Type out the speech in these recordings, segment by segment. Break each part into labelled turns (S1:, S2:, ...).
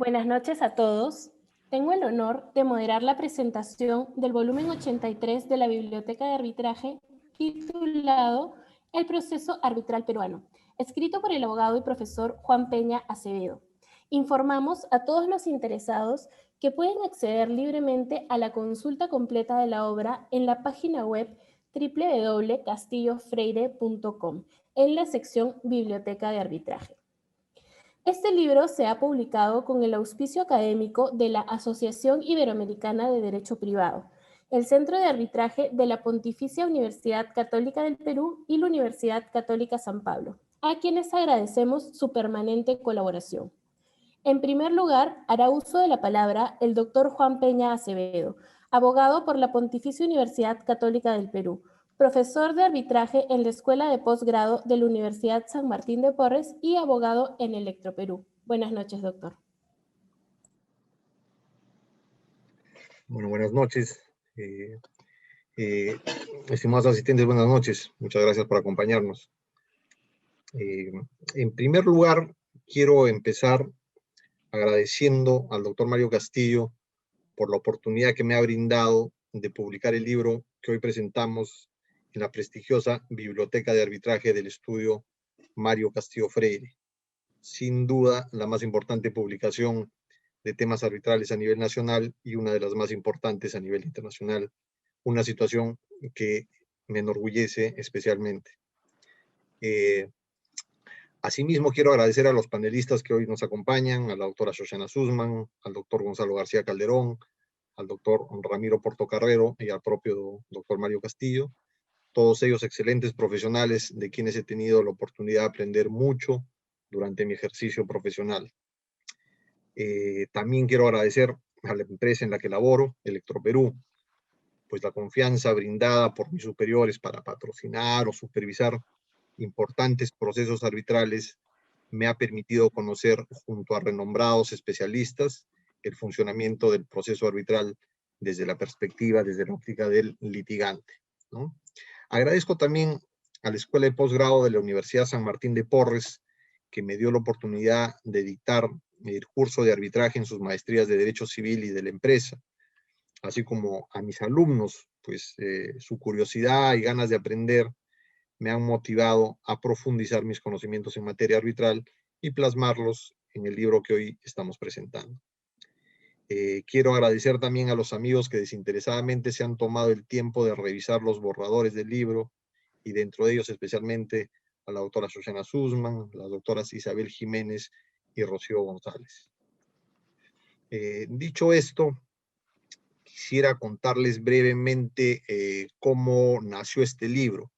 S1: Buenas noches a todos. Tengo el honor de moderar la presentación del volumen 83 de la Biblioteca de Arbitraje titulado El proceso arbitral peruano, escrito por el abogado y profesor Juan Peña Acevedo. Informamos a todos los interesados que pueden acceder libremente a la consulta completa de la obra en la página web www.castillofreire.com en la sección Biblioteca de Arbitraje. Este libro se ha publicado con el auspicio académico de la Asociación Iberoamericana de Derecho Privado, el Centro de Arbitraje de la Pontificia Universidad Católica del Perú y la Universidad Católica San Pablo, a quienes agradecemos su permanente colaboración. En primer lugar, hará uso de la palabra el doctor Juan Peña Acevedo, abogado por la Pontificia Universidad Católica del Perú, profesor de arbitraje en la Escuela de Posgrado de la Universidad San Martín de Porres y abogado en Electroperú. Buenas noches, doctor.
S2: Bueno, buenas noches. Estimados asistentes, buenas noches. Muchas gracias por acompañarnos. En primer lugar, quiero empezar agradeciendo al doctor Mario Castillo por la oportunidad que me ha brindado de publicar el libro que hoy presentamos en la prestigiosa Biblioteca de Arbitraje del Estudio Mario Castillo Freire. Sin duda, la más importante publicación de temas arbitrales a nivel nacional y una de las más importantes a nivel internacional. Una situación que me enorgullece especialmente. Asimismo, quiero agradecer a los panelistas que hoy nos acompañan, a la doctora Shoshana Sussman, al doctor Gonzalo García Calderón, al doctor Ramiro Portocarrero y al propio doctor Mario Castillo, todos ellos excelentes profesionales de quienes he tenido la oportunidad de aprender mucho durante mi ejercicio profesional. También quiero agradecer a la empresa en la que laboro, Electroperú, pues la confianza brindada por mis superiores para patrocinar o supervisar importantes procesos arbitrales me ha permitido conocer junto a renombrados especialistas el funcionamiento del proceso arbitral desde la perspectiva, desde la óptica del litigante, ¿no? Agradezco también a la Escuela de Posgrado de la Universidad San Martín de Porres, que me dio la oportunidad de dictar el curso de arbitraje en sus maestrías de Derecho Civil y de la Empresa, así como a mis alumnos, pues su curiosidad y ganas de aprender me han motivado a profundizar mis conocimientos en materia arbitral y plasmarlos en el libro que hoy estamos presentando. Quiero agradecer también a los amigos que desinteresadamente se han tomado el tiempo de revisar los borradores del libro, y dentro de ellos especialmente a la doctora Shoshana Sussman, las doctoras Isabel Jiménez y Rocío González. Dicho esto, quisiera contarles brevemente cómo nació este libro,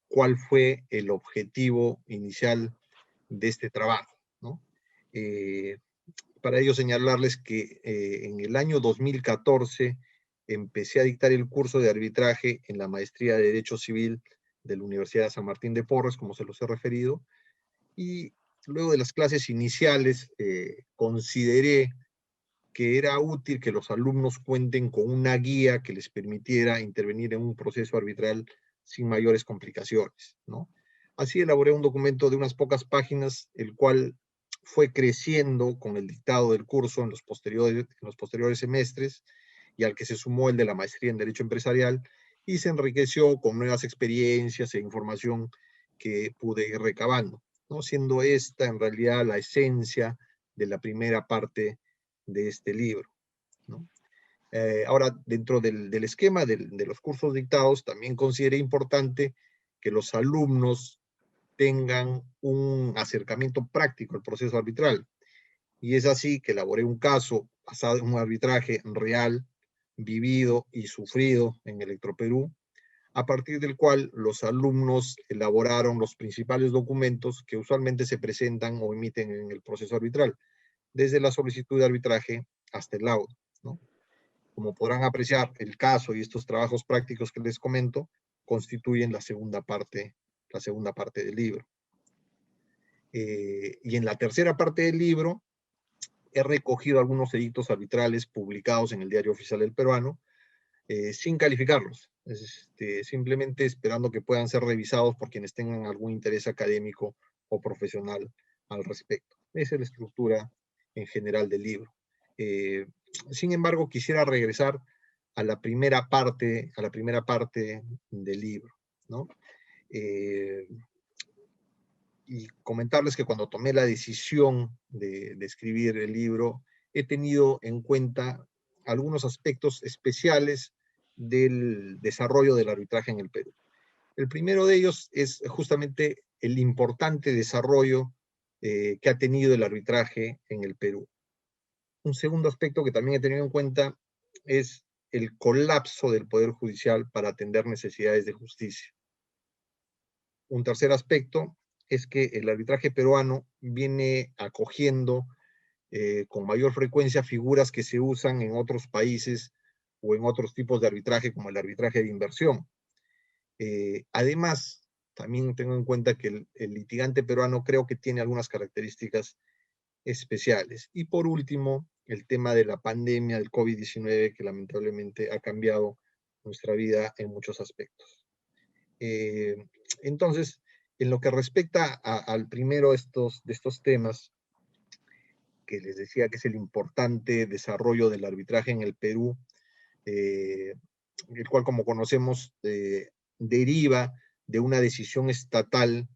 S2: cuál fue el objetivo inicial de este trabajo, ¿no? Para ello señalarles que en el año 2014 empecé a dictar el curso de arbitraje en la maestría de Derecho Civil de la Universidad de San Martín de Porres, como se los he referido, y luego de las clases iniciales consideré que era útil que los alumnos cuenten con una guía que les permitiera intervenir en un proceso arbitral sin mayores complicaciones, ¿no? Así elaboré un documento de unas pocas páginas, el cual fue creciendo con el dictado del curso en los posteriores semestres, y al que se sumó el de la maestría en Derecho Empresarial, y se enriqueció con nuevas experiencias e información que pude ir recabando, ¿no? Siendo esta en realidad la esencia de la primera parte de este libro, ¿no? Ahora, dentro del esquema de los cursos dictados, también consideré importante que los alumnos tengan un acercamiento práctico al proceso arbitral. Y es así que elaboré un caso basado en un arbitraje real, vivido y sufrido en Electroperú, a partir del cual los alumnos elaboraron los principales documentos que usualmente se presentan o emiten en el proceso arbitral, desde la solicitud de arbitraje hasta el laudo, ¿no? Como podrán apreciar, el caso y estos trabajos prácticos que les comento constituyen la segunda parte del libro. Y en la tercera parte del libro he recogido algunos edictos arbitrales publicados en el Diario Oficial del Peruano, sin calificarlos, simplemente esperando que puedan ser revisados por quienes tengan algún interés académico o profesional al respecto. Esa es la estructura en general del libro. Sin embargo, quisiera regresar a la primera parte del libro, ¿no? Y comentarles que cuando tomé la decisión de escribir el libro, he tenido en cuenta algunos aspectos especiales del desarrollo del arbitraje en el Perú. El primero de ellos es justamente el importante desarrollo que ha tenido el arbitraje en el Perú. Un segundo aspecto que también he tenido en cuenta es el colapso del Poder Judicial para atender necesidades de justicia. Un tercer aspecto es que el arbitraje peruano viene acogiendo con mayor frecuencia figuras que se usan en otros países o en otros tipos de arbitraje, como el arbitraje de inversión. Además, también tengo en cuenta que el litigante peruano creo que tiene algunas características especiales. Y por último, el tema de la pandemia del COVID-19, que lamentablemente ha cambiado nuestra vida en muchos aspectos. Entonces, en lo que respecta al primero de estos temas, que les decía que es el importante desarrollo del arbitraje en el Perú, el cual, como conocemos, deriva de una decisión estatal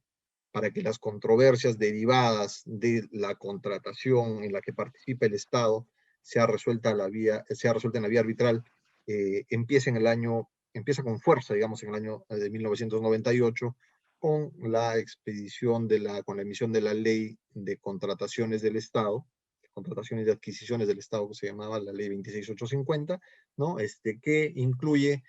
S2: para que las controversias derivadas de la contratación en la que participa el Estado sea resuelta en la vía arbitral, empieza con fuerza, digamos, en el año de 1998, con la con la emisión de la ley de contrataciones del Estado, contrataciones de adquisiciones del Estado, que se llamaba la ley 26850, ¿no? Que incluye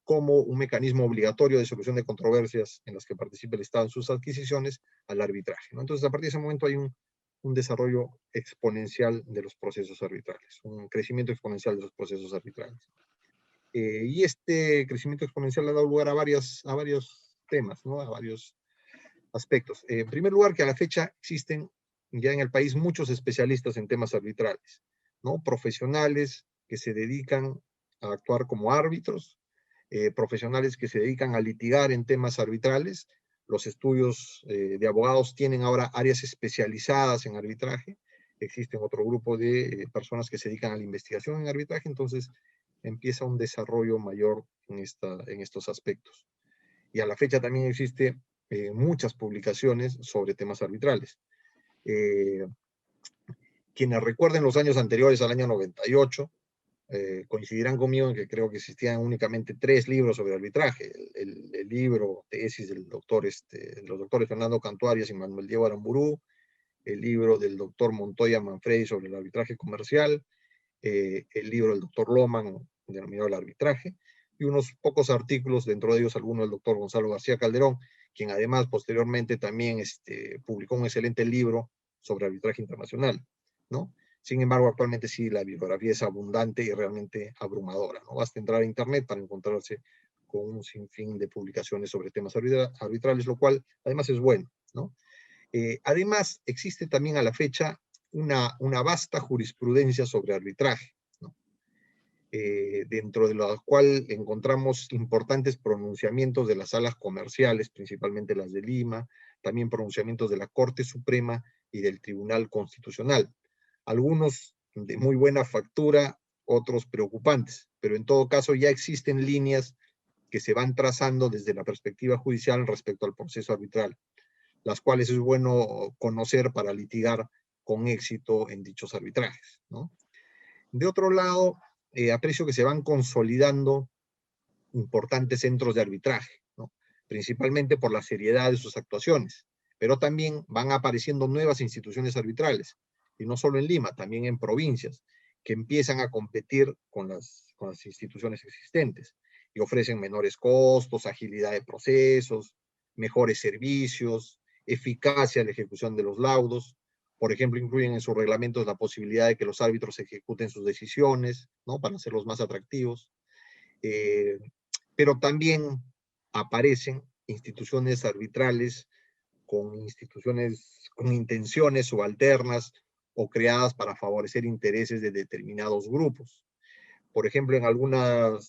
S2: como un mecanismo obligatorio de solución de controversias en las que participe el Estado en sus adquisiciones al arbitraje, ¿no? Entonces, a partir de ese momento hay un desarrollo exponencial de los procesos arbitrales, un crecimiento exponencial de los procesos arbitrales. Y este crecimiento exponencial ha dado lugar a varios temas, ¿no? A varios aspectos. En primer lugar, que a la fecha existen ya en el país muchos especialistas en temas arbitrales, ¿no? Profesionales que se dedican a actuar como árbitros, profesionales que se dedican a litigar en temas arbitrales. Los estudios de abogados tienen ahora áreas especializadas en arbitraje. Existen otro grupo de personas que se dedican a la investigación en arbitraje, entonces empieza un desarrollo mayor en estos aspectos. Y a la fecha también existe muchas publicaciones sobre temas arbitrales. Quienes recuerden los años anteriores al año 98, coincidirán conmigo en que creo que existían únicamente 3 libros sobre arbitraje. El libro tesis del de los doctores Fernando Cantuarias y Manuel Diego Aramburú, el libro del doctor Montoya Manfredi sobre el arbitraje comercial, el libro del doctor Loman, denominado El arbitraje, y unos pocos artículos, dentro de ellos algunos del doctor Gonzalo García Calderón, quien además posteriormente también publicó un excelente libro sobre arbitraje internacional, ¿no? Sin embargo, actualmente sí, la bibliografía es abundante y realmente abrumadora, ¿no? Basta entrar a internet para encontrarse con un sinfín de publicaciones sobre temas arbitrales, lo cual además es bueno, ¿no? Además, existe también a la fecha una vasta jurisprudencia sobre arbitraje, ¿no? Dentro de la cual encontramos importantes pronunciamientos de las salas comerciales, principalmente las de Lima, también pronunciamientos de la Corte Suprema y del Tribunal Constitucional. Algunos de muy buena factura, otros preocupantes, pero en todo caso ya existen líneas que se van trazando desde la perspectiva judicial respecto al proceso arbitral, las cuales es bueno conocer para litigar con éxito en dichos arbitrajes, ¿no? De otro lado, aprecio que se van consolidando importantes centros de arbitraje, ¿no? Principalmente por la seriedad de sus actuaciones, pero también van apareciendo nuevas instituciones arbitrales, y no solo en Lima, también en provincias, que empiezan a competir con las instituciones existentes y ofrecen menores costos, agilidad de procesos, mejores servicios, eficacia en la ejecución de los laudos. Por ejemplo, incluyen en sus reglamentos la posibilidad de que los árbitros ejecuten sus decisiones, ¿no? Para hacerlos más atractivos. Pero también aparecen instituciones arbitrales con intenciones subalternas o creadas para favorecer intereses de determinados grupos. Por ejemplo, en alguna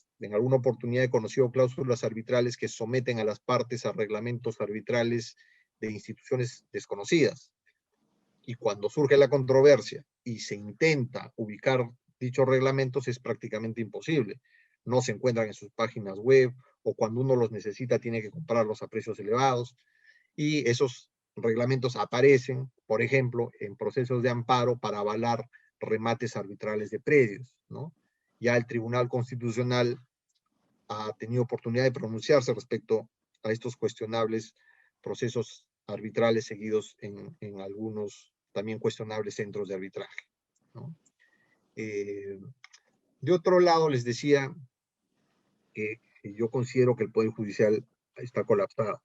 S2: oportunidad he conocido cláusulas arbitrales que someten a las partes a reglamentos arbitrales de instituciones desconocidas. y cuando surge la controversia y se intenta ubicar dichos reglamentos es prácticamente imposible. No se encuentran en sus páginas web, o cuando uno los necesita tiene que comprarlos a precios elevados, y esos reglamentos aparecen, por ejemplo, en procesos de amparo para avalar remates arbitrales de predios, ¿no? Ya el Tribunal Constitucional ha tenido oportunidad de pronunciarse respecto a estos cuestionables procesos arbitrales seguidos en algunos también cuestionables centros de arbitraje, ¿no? De otro lado, les decía que yo considero que el Poder Judicial está colapsado.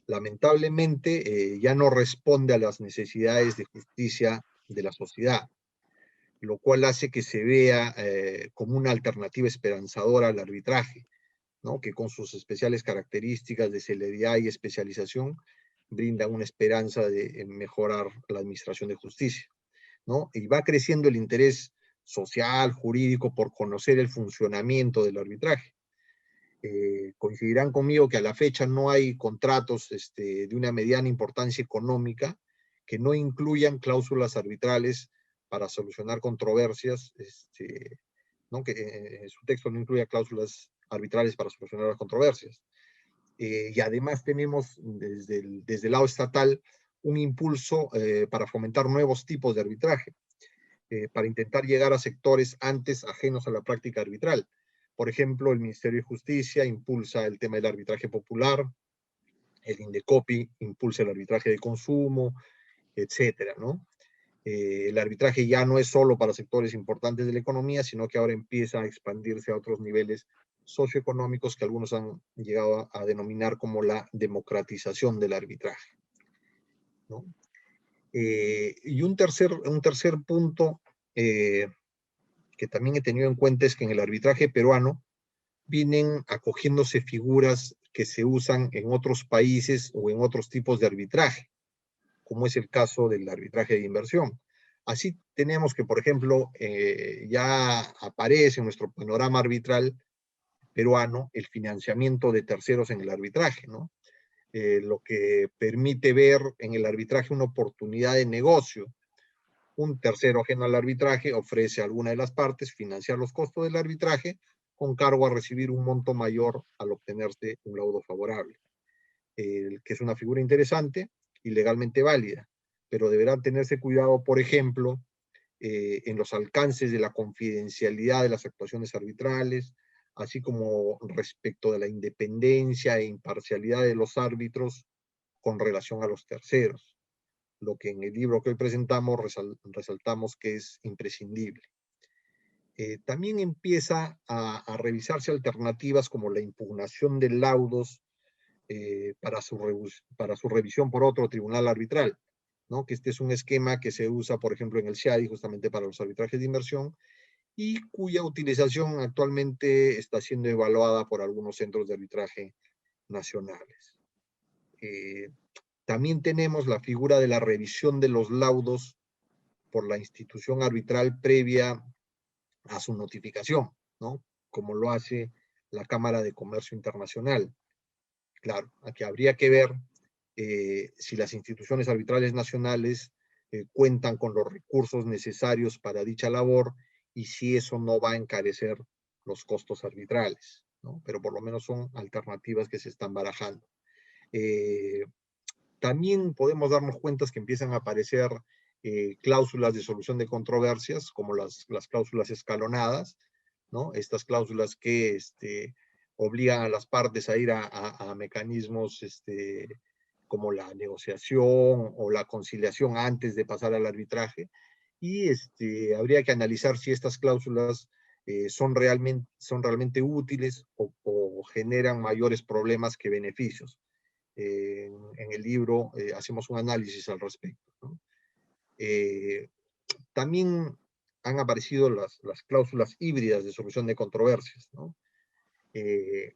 S2: Lamentablemente, ya no responde a las necesidades de justicia de la sociedad, lo cual hace que se vea como una alternativa esperanzadora al arbitraje, ¿no? Que con sus especiales características de celeridad y especialización brinda una esperanza de mejorar la administración de justicia, ¿no? Y va creciendo el interés social, jurídico, por conocer el funcionamiento del arbitraje. Coincidirán conmigo que a la fecha no hay contratos de una mediana importancia económica que no incluyan cláusulas arbitrales para solucionar controversias, ¿no? Que en su texto no incluya cláusulas arbitrales para solucionar las controversias. Y además tenemos desde el lado estatal un impulso para fomentar nuevos tipos de arbitraje, para intentar llegar a sectores antes ajenos a la práctica arbitral. Por ejemplo, el Ministerio de Justicia impulsa el tema del arbitraje popular, el INDECOPI impulsa el arbitraje de consumo, etcétera, ¿no? El arbitraje ya no es solo para sectores importantes de la economía, sino que ahora empieza a expandirse a otros niveles socioeconómicos que algunos han llegado a denominar como la democratización del arbitraje, ¿no? Y un tercer punto que también he tenido en cuenta es que en el arbitraje peruano vienen acogiéndose figuras que se usan en otros países o en otros tipos de arbitraje, como es el caso del arbitraje de inversión. Así tenemos que, por ejemplo, ya aparece en nuestro panorama arbitral peruano el financiamiento de terceros en el arbitraje, ¿no? Lo que permite ver en el arbitraje una oportunidad de negocio. Un tercero ajeno al arbitraje ofrece a alguna de las partes financiar los costos del arbitraje con cargo a recibir un monto mayor al obtenerse un laudo favorable, que es una figura interesante y legalmente válida, pero deberá tenerse cuidado, por ejemplo, en los alcances de la confidencialidad de las actuaciones arbitrales, así como respecto de la independencia e imparcialidad de los árbitros con relación a los terceros, lo que en el libro que hoy presentamos resaltamos que es imprescindible. También empieza a revisarse alternativas como la impugnación de laudos para su revisión por otro tribunal arbitral, ¿no? Que este es un esquema que se usa, por ejemplo, en el CIADI, justamente para los arbitrajes de inversión, y cuya utilización actualmente está siendo evaluada por algunos centros de arbitraje nacionales. También tenemos la figura de la revisión de los laudos por la institución arbitral previa a su notificación, ¿no? Como lo hace la Cámara de Comercio Internacional. Claro, aquí habría que ver si las instituciones arbitrales nacionales cuentan con los recursos necesarios para dicha labor y si eso no va a encarecer los costos arbitrales, ¿no? Pero por lo menos son alternativas que se están barajando. También podemos darnos cuenta que empiezan a aparecer cláusulas de solución de controversias, como las cláusulas escalonadas, ¿no? Estas cláusulas que obligan a las partes a ir a mecanismos como la negociación o la conciliación antes de pasar al arbitraje, y habría que analizar si estas cláusulas son realmente útiles o generan mayores problemas que beneficios. En el libro hacemos un análisis al respecto, ¿no? También han aparecido las cláusulas híbridas de solución de controversias, ¿no?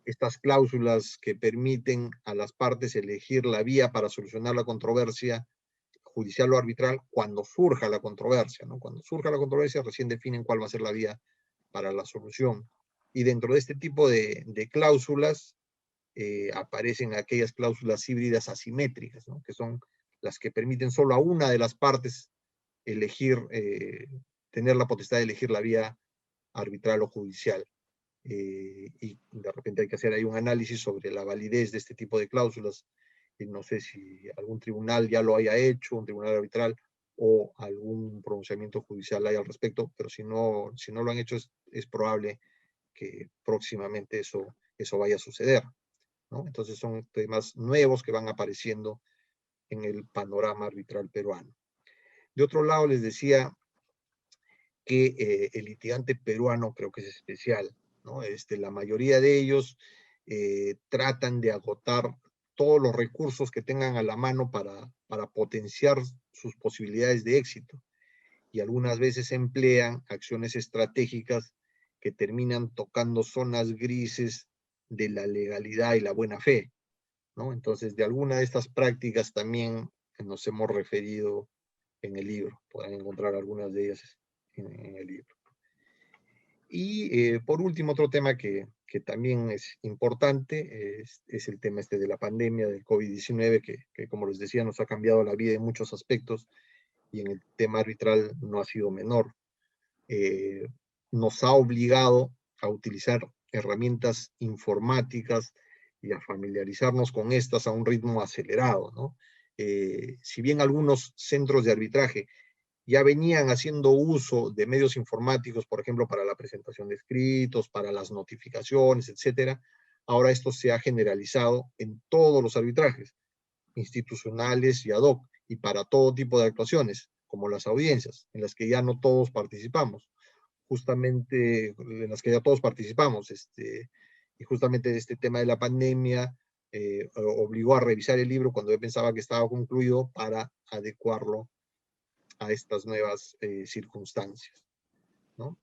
S2: Estas cláusulas que permiten a las partes elegir la vía para solucionar la controversia judicial o arbitral cuando surja la controversia, ¿no? Cuando surja la controversia recién definen cuál va a ser la vía para la solución. Y dentro de este tipo de cláusulas aparecen aquellas cláusulas híbridas asimétricas, ¿no? Que son las que permiten solo a una de las partes elegir, tener la potestad de elegir la vía arbitral o judicial. Y de repente hay que hacer ahí un análisis sobre la validez de este tipo de cláusulas. Y no sé si algún tribunal ya lo haya hecho, un tribunal arbitral, o algún pronunciamiento judicial hay al respecto, pero si no lo han hecho, es probable que próximamente eso vaya a suceder, ¿no? Entonces son temas nuevos que van apareciendo en el panorama arbitral peruano. De otro lado, les decía que el litigante peruano creo que es especial, ¿no? La mayoría de ellos tratan de agotar todos los recursos que tengan a la mano para potenciar sus posibilidades de éxito, y algunas veces emplean acciones estratégicas que terminan tocando zonas grises de la legalidad y la buena fe, ¿no? Entonces, de alguna de estas prácticas también nos hemos referido en el libro. Podrán encontrar algunas de ellas en el libro. Y por último, otro tema que también es importante es el tema de la pandemia del COVID-19, que, como les decía, nos ha cambiado la vida en muchos aspectos, y en el tema arbitral no ha sido menor. Nos ha obligado a utilizar herramientas informáticas y a familiarizarnos con estas a un ritmo acelerado, ¿no? Si bien algunos centros de arbitraje ya venían haciendo uso de medios informáticos, por ejemplo, para la presentación de escritos, para las notificaciones, etcétera, ahora esto se ha generalizado en todos los arbitrajes, institucionales y ad hoc, y para todo tipo de actuaciones, como las audiencias, en las que ya no todos participamos, justamente en las que ya todos participamos, y justamente este tema de la pandemia obligó a revisar el libro cuando yo pensaba que estaba concluido para adecuarlo a estas nuevas circunstancias, ¿no?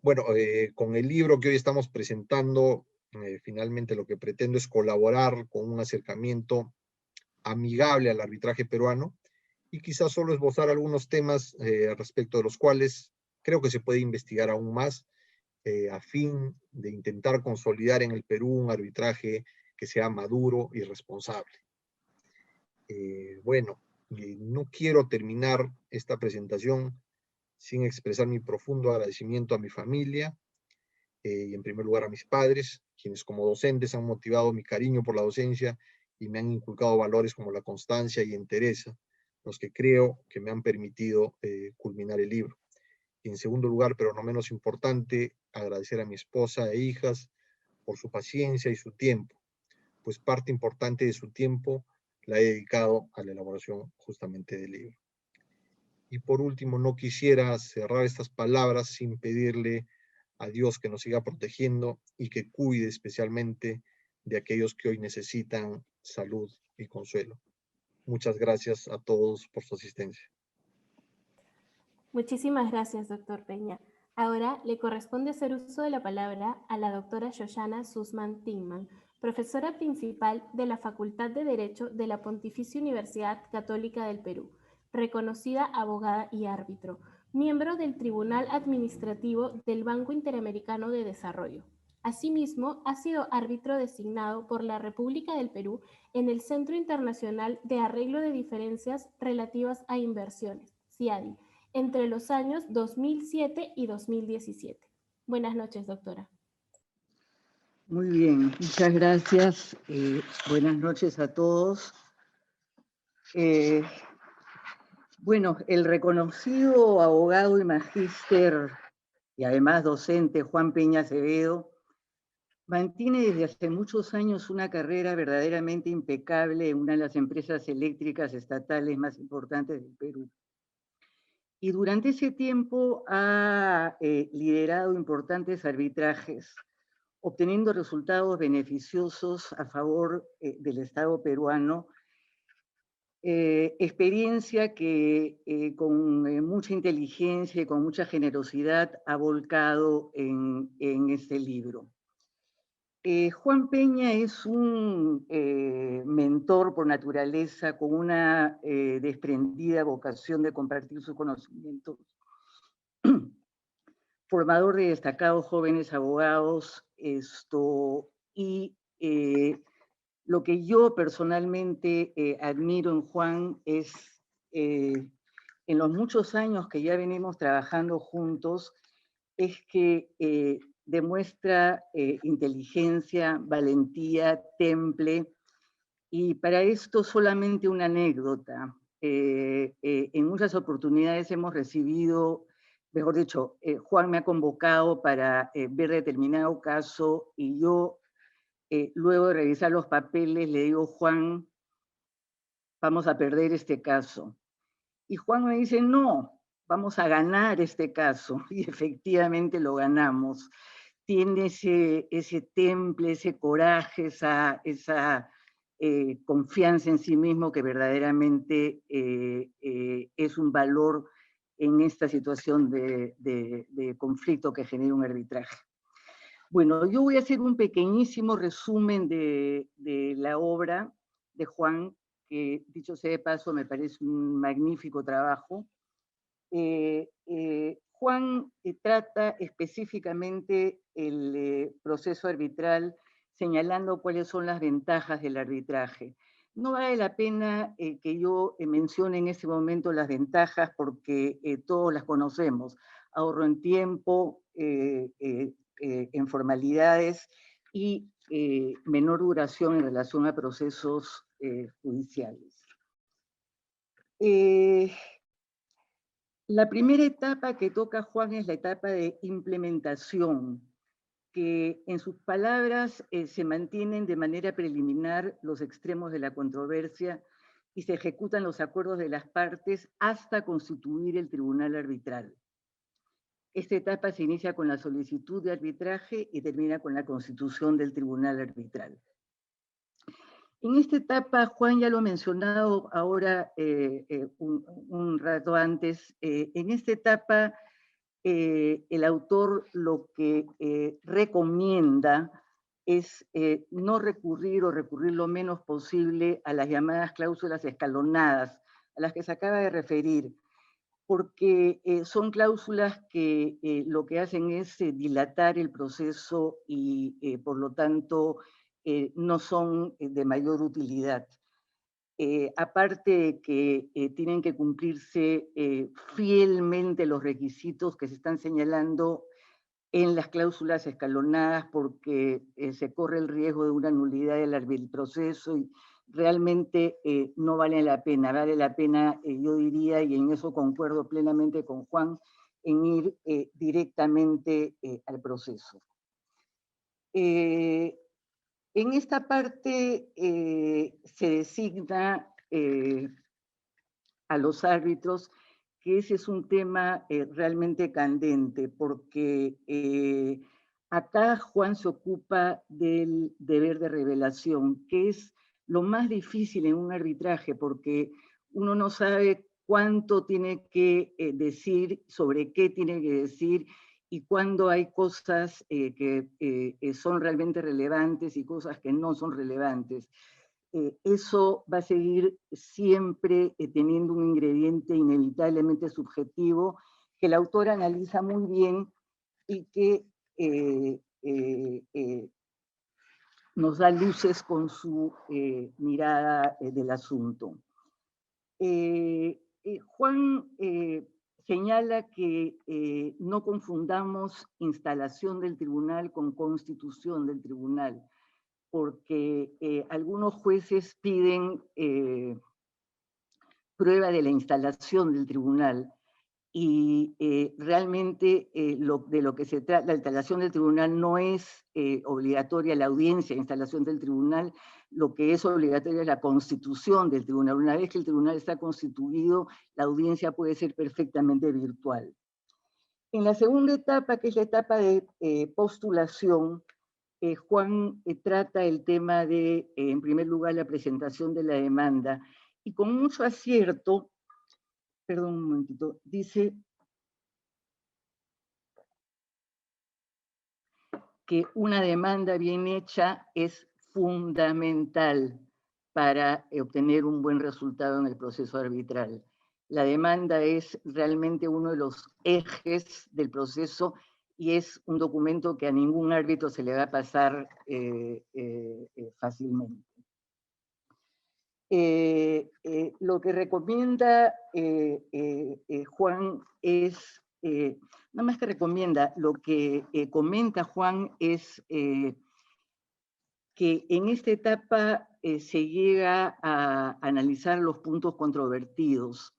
S2: Bueno, con el libro que hoy estamos presentando, finalmente lo que pretendo es colaborar con un acercamiento amigable al arbitraje peruano, y quizás solo esbozar algunos temas respecto de los cuales creo que se puede investigar aún más, a fin de intentar consolidar en el Perú un arbitraje que sea maduro y responsable. Bueno, no quiero terminar esta presentación sin expresar mi profundo agradecimiento a mi familia, y en primer lugar a mis padres, quienes como docentes han motivado mi cariño por la docencia y me han inculcado valores como la constancia y entereza, los que creo que me han permitido culminar el libro. Y en segundo lugar, pero no menos importante, agradecer a mi esposa e hijas por su paciencia y su tiempo, pues parte importante de su tiempo la he dedicado a la elaboración justamente del libro. Y por último, no quisiera cerrar estas palabras sin pedirle a Dios que nos siga protegiendo y que cuide especialmente de aquellos que hoy necesitan salud y consuelo. Muchas gracias a todos por su asistencia.
S1: Muchísimas gracias, doctor Peña. Ahora le corresponde hacer uso de la palabra a la doctora Shoshana Sussman Tingman, profesora principal de la Facultad de Derecho de la Pontificia Universidad Católica del Perú, reconocida abogada y árbitro, miembro del Tribunal Administrativo del Banco Interamericano de Desarrollo. Asimismo, ha sido árbitro designado por la República del Perú en el Centro Internacional de Arreglo de Diferencias Relativas a Inversiones, CIADI, entre los años 2007 y 2017. Buenas noches, doctora.
S3: Muy bien, muchas gracias. Buenas noches a todos. Bueno, el reconocido abogado y magíster y además docente Juan Peña Acevedo mantiene desde hace muchos años una carrera verdaderamente impecable en una de las empresas eléctricas estatales más importantes del Perú. Y durante ese tiempo ha liderado importantes arbitrajes, obteniendo resultados beneficiosos a favor del Estado peruano, experiencia que con mucha inteligencia y con mucha generosidad ha volcado en este libro. Juan Peña es un mentor por naturaleza, con una desprendida vocación de compartir sus conocimientos, formador de destacados jóvenes abogados, y lo que yo personalmente admiro en Juan es en los muchos años que ya venimos trabajando juntos es que demuestra inteligencia, valentía, temple, y para esto solamente una anécdota. En muchas oportunidades hemos recibido, mejor dicho, Juan me ha convocado para ver determinado caso y yo, luego de revisar los papeles, le digo, Juan, vamos a perder este caso. Y Juan me dice, no, vamos a ganar este caso. Y efectivamente lo ganamos. Tiene ese temple, ese coraje, esa confianza en sí mismo que verdaderamente es un valor en esta situación de conflicto que genera un arbitraje. Bueno, yo voy a hacer un pequeñísimo resumen de la obra de Juan, que dicho sea de paso me parece un magnífico trabajo. Juan trata específicamente el proceso arbitral, señalando cuáles son las ventajas del arbitraje. No vale la pena que yo mencione en este momento las ventajas porque todos las conocemos. Ahorro en tiempo, en formalidades y menor duración en relación a procesos judiciales. La primera etapa que toca Juan es la etapa de implementación, que en sus palabras se mantienen de manera preliminar los extremos de la controversia y se ejecutan los acuerdos de las partes hasta constituir el tribunal arbitral. Esta etapa se inicia con la solicitud de arbitraje y termina con la constitución del tribunal arbitral. En esta etapa, Juan ya lo ha mencionado ahora un rato antes, en esta etapa el autor lo que recomienda es no recurrir o recurrir lo menos posible a las llamadas cláusulas escalonadas, a las que se acaba de referir, porque son cláusulas que lo que hacen es dilatar el proceso y por lo tanto no son de mayor utilidad. Aparte de que tienen que cumplirse fielmente los requisitos que se están señalando en las cláusulas escalonadas porque se corre el riesgo de una nulidad del proceso y realmente no vale la pena. Vale la pena, yo diría, y en eso concuerdo plenamente con Juan, en ir directamente al proceso. En esta parte se designa a los árbitros, que ese es un tema realmente candente, porque acá Juan se ocupa del deber de revelación, que es lo más difícil en un arbitraje, porque uno no sabe cuánto tiene que decir, sobre qué tiene que decir, y cuándo hay cosas que son realmente relevantes y cosas que no son relevantes. Eso va a seguir siempre teniendo un ingrediente inevitablemente subjetivo que el autor analiza muy bien y que nos da luces con su mirada del asunto. Juan señala que no confundamos instalación del tribunal con constitución del tribunal, porque algunos jueces piden prueba de la instalación del tribunal y realmente de lo que se trata, la instalación del tribunal no es obligatoria la audiencia de instalación del tribunal, lo que es obligatoria es la constitución del tribunal. Una vez que el tribunal está constituido, la audiencia puede ser perfectamente virtual. En la segunda etapa, que es la etapa de postulación, Juan trata el tema de, en primer lugar, la presentación de la demanda, y con mucho acierto, perdón un momentito, dice que una demanda bien hecha es fundamental para obtener un buen resultado en el proceso arbitral. La demanda es realmente uno de los ejes del proceso y es un documento que a ningún árbitro se le va a pasar fácilmente. Lo que recomienda Juan es, no más que recomienda, lo que comenta Juan es que en esta etapa se llega a analizar los puntos controvertidos.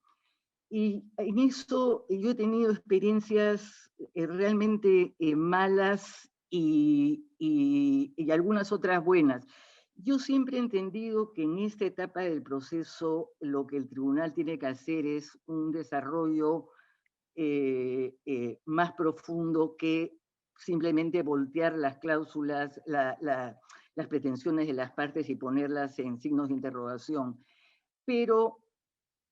S3: Y en eso yo he tenido experiencias realmente malas y algunas otras buenas. Yo siempre he entendido que en esta etapa del proceso lo que el tribunal tiene que hacer es un desarrollo más profundo que simplemente voltear las cláusulas, las pretensiones de las partes y ponerlas en signos de interrogación. Pero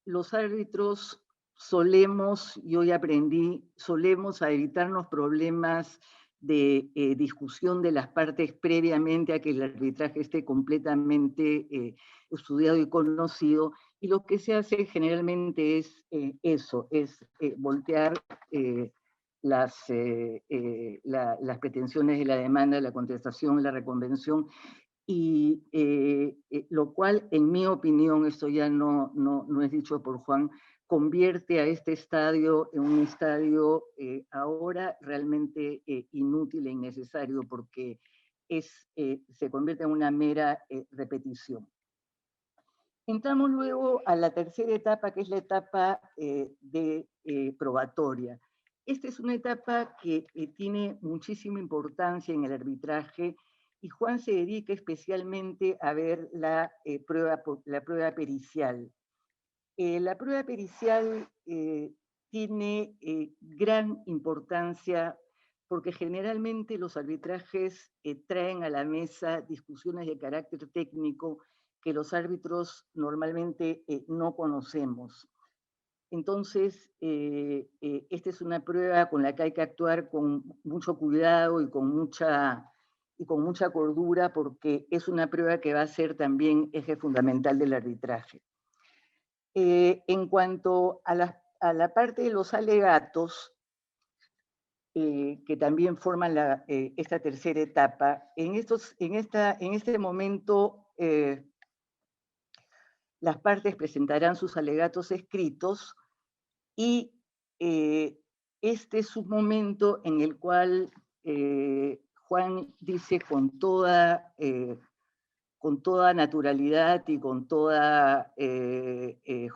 S3: los árbitros solemos, yo ya aprendí, solemos a evitarnos problemas de discusión de las partes previamente a que el arbitraje esté completamente estudiado y conocido, y lo que se hace generalmente es eso, es voltear las pretensiones de la demanda, la contestación, la reconvención, y lo cual, en mi opinión, esto ya no es dicho por Juan, convierte a este estadio en un estadio ahora realmente inútil e innecesario, porque se convierte en una mera repetición. Entramos luego a la tercera etapa, que es la etapa de probatoria. Esta es una etapa que tiene muchísima importancia en el arbitraje, y Juan se dedica especialmente a ver la prueba pericial. La prueba pericial tiene gran importancia porque generalmente los arbitrajes traen a la mesa discusiones de carácter técnico que los árbitros normalmente no conocemos. Entonces, esta es una prueba con la que hay que actuar con mucho cuidado y con mucha cordura, porque es una prueba que va a ser también eje fundamental del arbitraje. En cuanto a la parte de los alegatos, que también forman esta tercera etapa, en este momento las partes presentarán sus alegatos escritos, y este es un momento en el cual Juan dice con toda naturalidad y con toda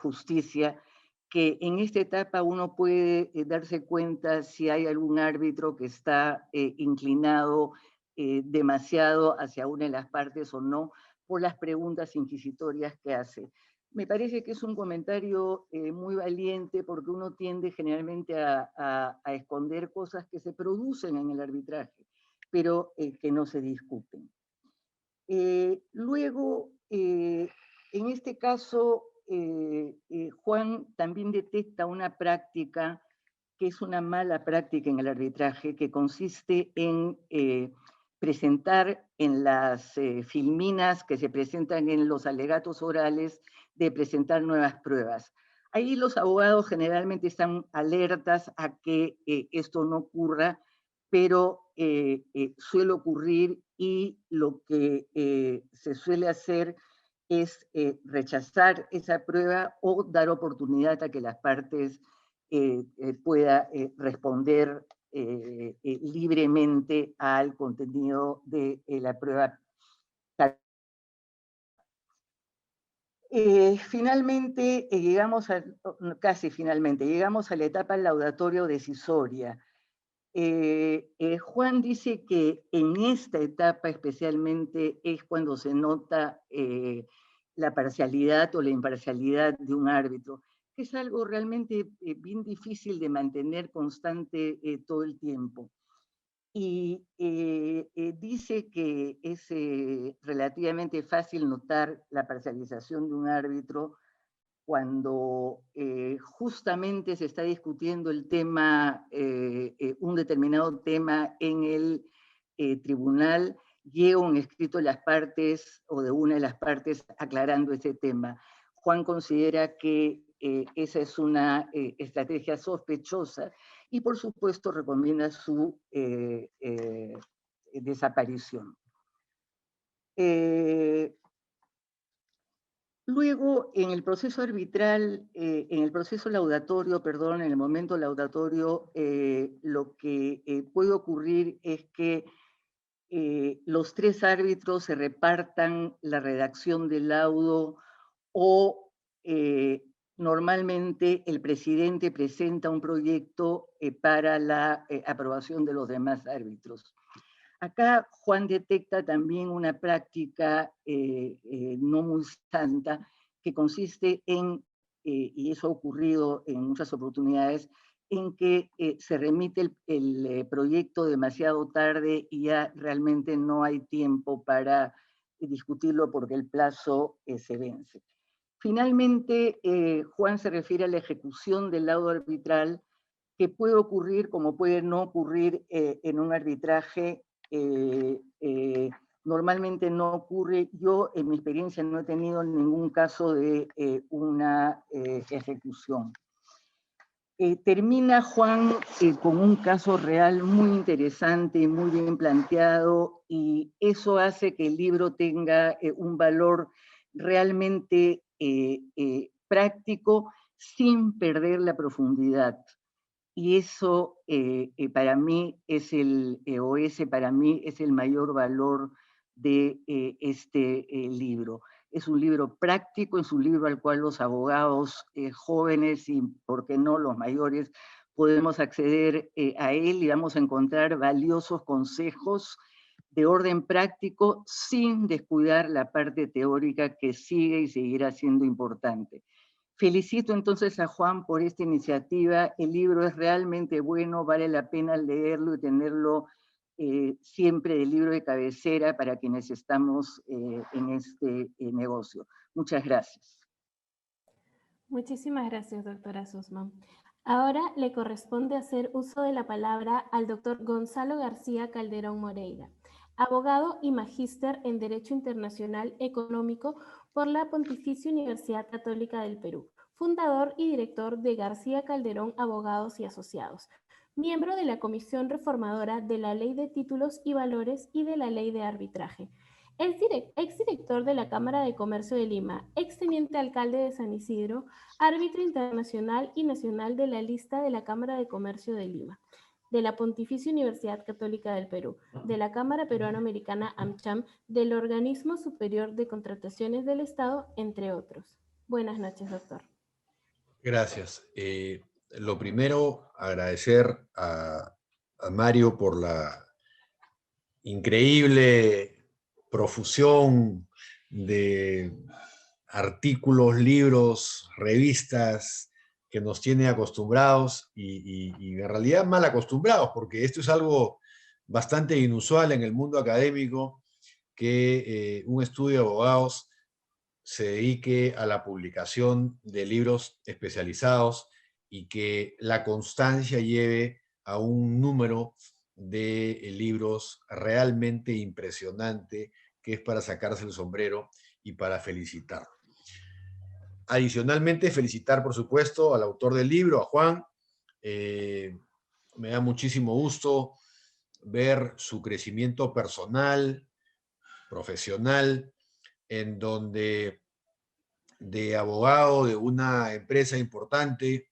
S3: justicia que en esta etapa uno puede darse cuenta si hay algún árbitro que está inclinado demasiado hacia una de las partes o no, por las preguntas inquisitorias que hace. Me parece que es un comentario muy valiente, porque uno tiende generalmente a esconder cosas que se producen en el arbitraje, pero que no se discuten. Luego, en este caso, Juan también detecta una práctica que es una mala práctica en el arbitraje, que consiste en presentar en las filminas que se presentan en los alegatos orales, de presentar nuevas pruebas. Ahí los abogados generalmente están alertas a que esto no ocurra, pero suele ocurrir, y lo que se suele hacer es rechazar esa prueba o dar oportunidad a que las partes pueda responder libremente al contenido de la prueba. Finalmente, casi finalmente, llegamos a la etapa laudatoria o decisoria. Juan dice que en esta etapa especialmente es cuando se nota la parcialidad o la imparcialidad de un árbitro, que es algo realmente bien difícil de mantener constante todo el tiempo. Y dice que es relativamente fácil notar la parcialización de un árbitro cuando justamente se está discutiendo el tema, un determinado tema en el tribunal, llega un escrito de las partes o de una de las partes aclarando ese tema. Juan considera que esa es una estrategia sospechosa, y por supuesto recomienda su desaparición. Luego, en el proceso arbitral, en el proceso laudatorio, perdón, en el momento laudatorio, lo que puede ocurrir es que los tres árbitros se repartan la redacción del laudo o normalmente el presidente presenta un proyecto para la aprobación de los demás árbitros. Acá Juan detecta también una práctica no muy santa que consiste en, y eso ha ocurrido en muchas oportunidades, en que se remite el proyecto demasiado tarde y ya realmente no hay tiempo para discutirlo porque el plazo se vence. Finalmente, Juan se refiere a la ejecución del laudo arbitral que puede ocurrir como puede no ocurrir en un arbitraje. Normalmente no ocurre. Yo, en mi experiencia, no he tenido ningún caso de una ejecución. Termina Juan con un caso real muy interesante y muy bien planteado, y eso hace que el libro tenga un valor realmente práctico sin perder la profundidad. Y eso para mí es para mí es el mayor valor de este libro. Es un libro práctico, es un libro al cual los abogados jóvenes y, por qué no, los mayores, podemos acceder a él y vamos a encontrar valiosos consejos de orden práctico sin descuidar la parte teórica que sigue y seguirá siendo importante. Felicito entonces a Juan por esta iniciativa. El libro es realmente bueno, vale la pena leerlo y tenerlo siempre de libro de cabecera para quienes estamos en este negocio. Muchas gracias.
S1: Muchísimas gracias, doctora Sussman. Ahora le corresponde hacer uso de la palabra al doctor Gonzalo García Calderón Moreira, abogado y magíster en Derecho Internacional Económico por la Pontificia Universidad Católica del Perú, fundador y director de García Calderón Abogados y Asociados, miembro de la Comisión Reformadora de la Ley de Títulos y Valores y de la Ley de Arbitraje. Es exdirector de la Cámara de Comercio de Lima, exteniente alcalde de San Isidro, árbitro internacional y nacional de la lista de la Cámara de Comercio de Lima, de la Pontificia Universidad Católica del Perú, de la Cámara Peruano-Americana AmCham, del Organismo Superior de Contrataciones del Estado, entre otros. Buenas noches, doctor.
S4: Gracias. Lo primero, agradecer a Mario por la increíble profusión de artículos, libros, revistas que nos tiene acostumbrados y en realidad mal acostumbrados, porque esto es algo bastante inusual en el mundo académico, que un estudio de abogados se dedique a la publicación de libros especializados y que la constancia lleve a un número de libros realmente impresionante, que es para sacarse el sombrero y para felicitar. Adicionalmente, felicitar, por supuesto, al autor del libro, a Juan. Me da muchísimo gusto ver su crecimiento personal, profesional, en donde de abogado de una empresa importante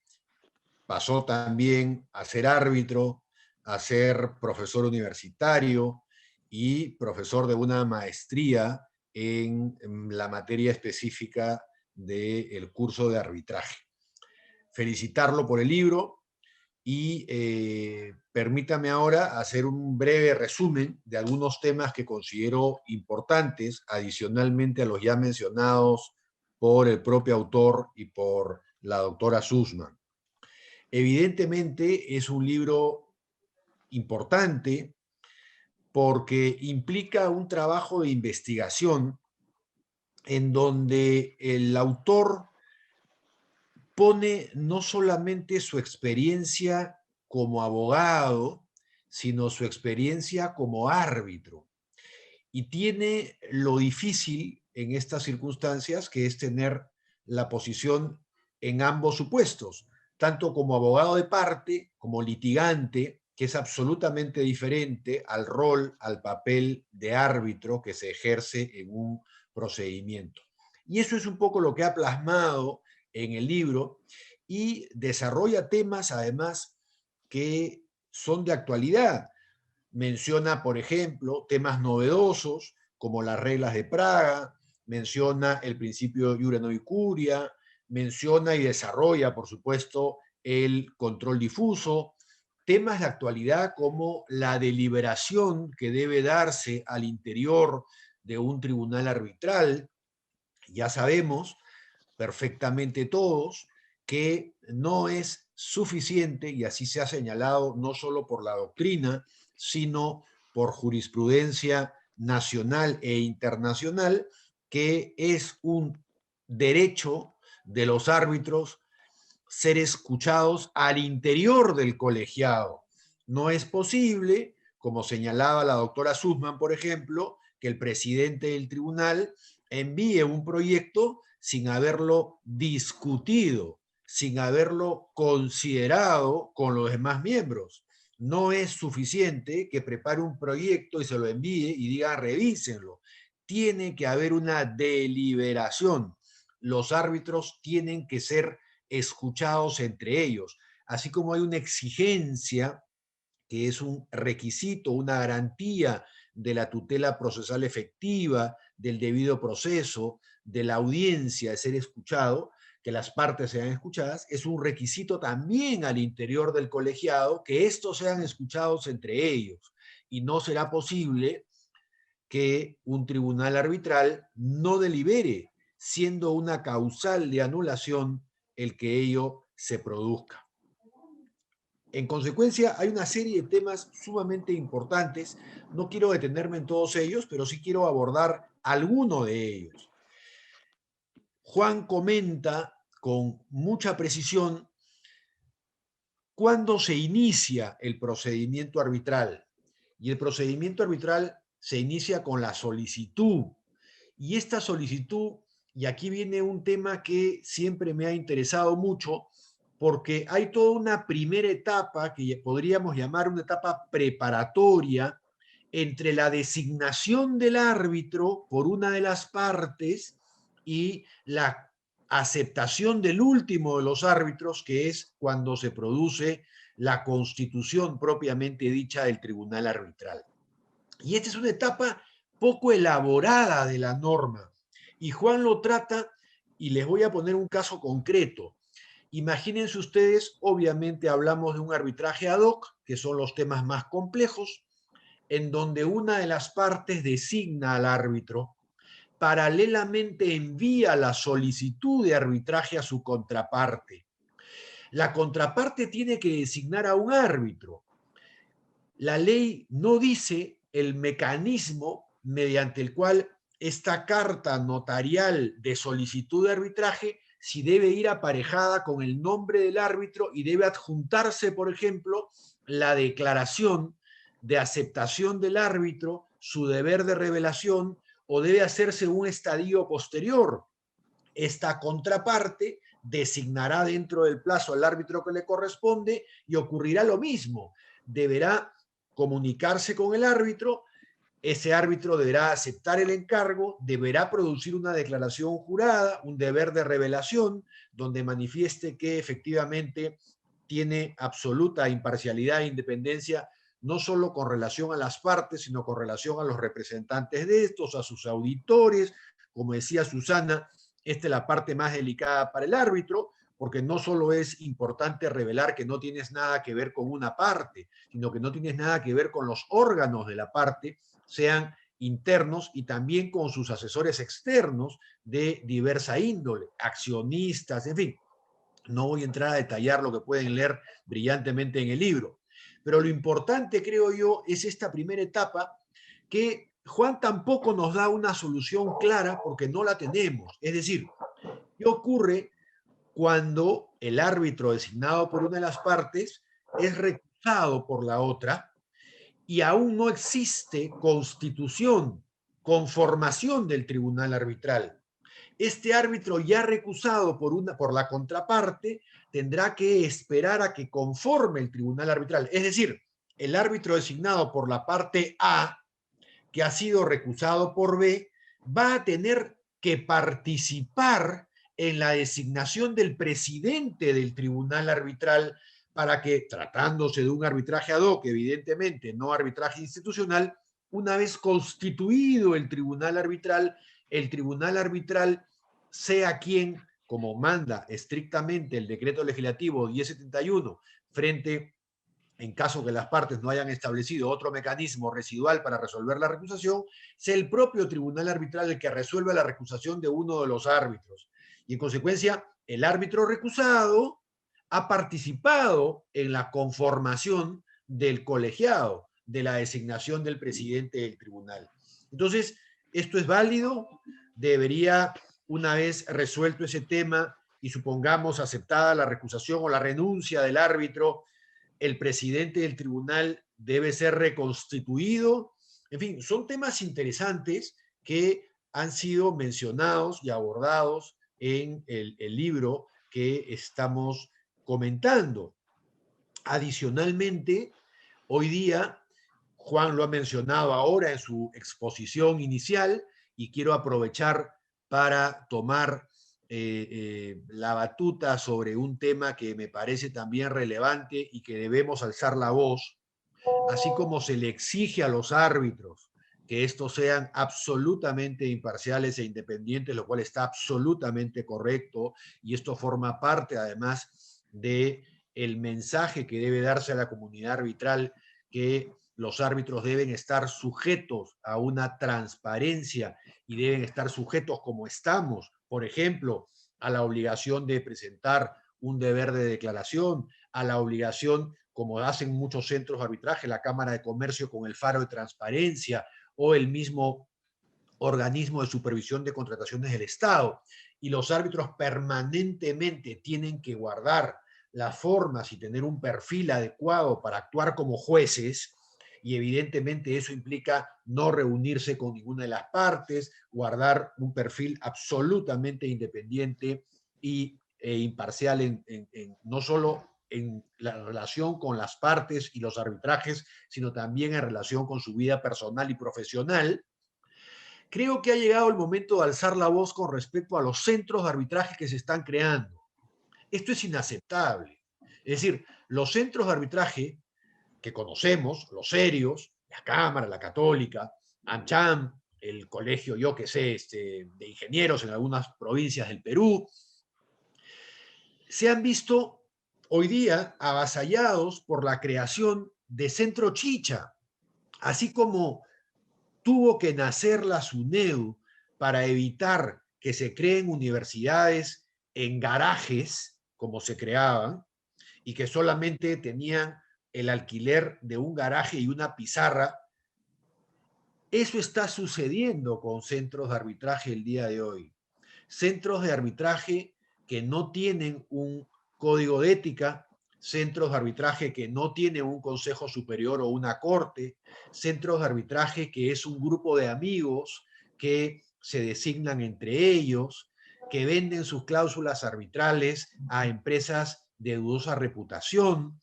S4: pasó también a ser árbitro, a ser profesor universitario y profesor de una maestría en la materia específica del curso de arbitraje. Felicitarlo por el libro y permítame ahora hacer un breve resumen de algunos temas que considero importantes, adicionalmente a los ya mencionados por el propio autor y por la doctora Sussman. Evidentemente es un libro importante porque implica un trabajo de investigación en donde el autor pone no solamente su experiencia como abogado, sino su experiencia como árbitro. Y tiene lo difícil en estas circunstancias, que es tener la posición en ambos supuestos, tanto como abogado de parte, como litigante, que es absolutamente diferente al rol, al papel de árbitro que se ejerce en un procedimiento. Y eso es un poco lo que ha plasmado en el libro y desarrolla temas, además, que son de actualidad. Menciona, por ejemplo, temas novedosos como las reglas de Praga, menciona el principio iure novi curia, menciona y desarrolla, por supuesto, el control difuso, temas de actualidad como la deliberación que debe darse al interior de un tribunal arbitral. Ya sabemos perfectamente todos que no es suficiente, y así se ha señalado no solo por la doctrina, sino por jurisprudencia nacional e internacional, que es un derecho de los árbitros ser escuchados al interior del colegiado. No es posible, como señalaba la doctora Sussman, por ejemplo, que el presidente del tribunal envíe un proyecto sin haberlo discutido, sin haberlo considerado con los demás miembros. No es suficiente que prepare un proyecto y se lo envíe y diga revísenlo. Tiene que haber una deliberación. Los árbitros tienen que ser escuchados entre ellos, así como hay una exigencia que es un requisito, una garantía de la tutela procesal efectiva, del debido proceso, de la audiencia, de ser escuchado, que las partes sean escuchadas, es un requisito también al interior del colegiado que estos sean escuchados entre ellos. Y no será posible que un tribunal arbitral no delibere, siendo una causal de anulación el que ello se produzca. En consecuencia, hay una serie de temas sumamente importantes. No quiero detenerme en todos ellos, pero sí quiero abordar alguno de ellos. Juan comenta con mucha precisión cuándo se inicia el procedimiento arbitral. Y el procedimiento arbitral se inicia con la solicitud. Y esta solicitud, y aquí viene un tema que siempre me ha interesado mucho, porque hay toda una primera etapa que podríamos llamar una etapa preparatoria entre la designación del árbitro por una de las partes y la aceptación del último de los árbitros, que es cuando se produce la constitución propiamente dicha del tribunal arbitral. Y esta es una etapa poco elaborada de la norma. Y Juan lo trata, y les voy a poner un caso concreto. Imagínense ustedes, obviamente hablamos de un arbitraje ad hoc, que son los temas más complejos, en donde una de las partes designa al árbitro, paralelamente envía la solicitud de arbitraje a su contraparte. La contraparte tiene que designar a un árbitro. La ley no dice el mecanismo mediante el cual esta carta notarial de solicitud de arbitraje si debe ir aparejada con el nombre del árbitro y debe adjuntarse, por ejemplo, la declaración de aceptación del árbitro, su deber de revelación, o debe hacerse un estadio posterior. Esta contraparte designará dentro del plazo al árbitro que le corresponde y ocurrirá lo mismo. Deberá comunicarse con el árbitro, ese árbitro deberá aceptar el encargo, deberá producir una declaración jurada, un deber de revelación, donde manifieste que efectivamente tiene absoluta imparcialidad e independencia, no solo con relación a las partes, sino con relación a los representantes de estos, a sus auditores. Como decía Susana, esta es la parte más delicada para el árbitro, porque no solo es importante revelar que no tienes nada que ver con una parte, sino que no tienes nada que ver con los órganos de la parte, sean internos y también con sus asesores externos de diversa índole, accionistas, en fin. No voy a entrar a detallar lo que pueden leer brillantemente en el libro. Pero lo importante, creo yo, es esta primera etapa que Juan tampoco nos da una solución clara porque no la tenemos. Es decir, ¿qué ocurre cuando el árbitro designado por una de las partes es recusado por la otra y aún no existe constitución, conformación del tribunal arbitral? Este árbitro ya recusado por la contraparte tendrá que esperar a que conforme el tribunal arbitral. Es decir, el árbitro designado por la parte A, que ha sido recusado por B, va a tener que participar en la designación del presidente del tribunal arbitral para que, tratándose de un arbitraje ad hoc, evidentemente no arbitraje institucional, una vez constituido el tribunal arbitral sea quien, como manda estrictamente el decreto legislativo 1071, en caso que las partes no hayan establecido otro mecanismo residual para resolver la recusación, sea el propio tribunal arbitral el que resuelva la recusación de uno de los árbitros. Y en consecuencia, el árbitro recusado ha participado en la conformación del colegiado, de la designación del presidente del tribunal. Entonces, esto es válido, debería, una vez resuelto ese tema y supongamos aceptada la recusación o la renuncia del árbitro, el presidente del tribunal debe ser reconstituido. En fin, son temas interesantes que han sido mencionados y abordados en el libro que estamos comentando. Adicionalmente, hoy día, Juan lo ha mencionado ahora en su exposición inicial, y quiero aprovechar para tomar la batuta sobre un tema que me parece también relevante y que debemos alzar la voz, así como se le exige a los árbitros que estos sean absolutamente imparciales e independientes, lo cual está absolutamente correcto, y esto forma parte además de el mensaje que debe darse a la comunidad arbitral, que los árbitros deben estar sujetos a una transparencia y deben estar sujetos, como estamos, por ejemplo, a la obligación de presentar un deber de declaración, a la obligación, como hacen muchos centros de arbitraje, la Cámara de Comercio con el faro de transparencia o el mismo organismo de supervisión de contrataciones del Estado. Y los árbitros permanentemente tienen que guardar las formas y tener un perfil adecuado para actuar como jueces, y evidentemente eso implica no reunirse con ninguna de las partes, guardar un perfil absolutamente independiente e imparcial no solo en la relación con las partes y los arbitrajes, sino también en relación con su vida personal y profesional. Creo que ha llegado el momento de alzar la voz con respecto a los centros de arbitraje que se están creando. Esto es inaceptable. Es decir, los centros de arbitraje que conocemos, los serios, la Cámara, la Católica, AmCham, el colegio, yo que sé, de ingenieros en algunas provincias del Perú, se han visto hoy día avasallados por la creación de Centro Chicha, así como tuvo que nacer la SUNEDU para evitar que se creen universidades en garajes, como se creaban, y que solamente tenían el alquiler de un garaje y una pizarra. Eso está sucediendo con centros de arbitraje el día de hoy. Centros de arbitraje que no tienen un código de ética, centros de arbitraje que no tienen un consejo superior o una corte, centros de arbitraje que es un grupo de amigos que se designan entre ellos, que venden sus cláusulas arbitrales a empresas de dudosa reputación,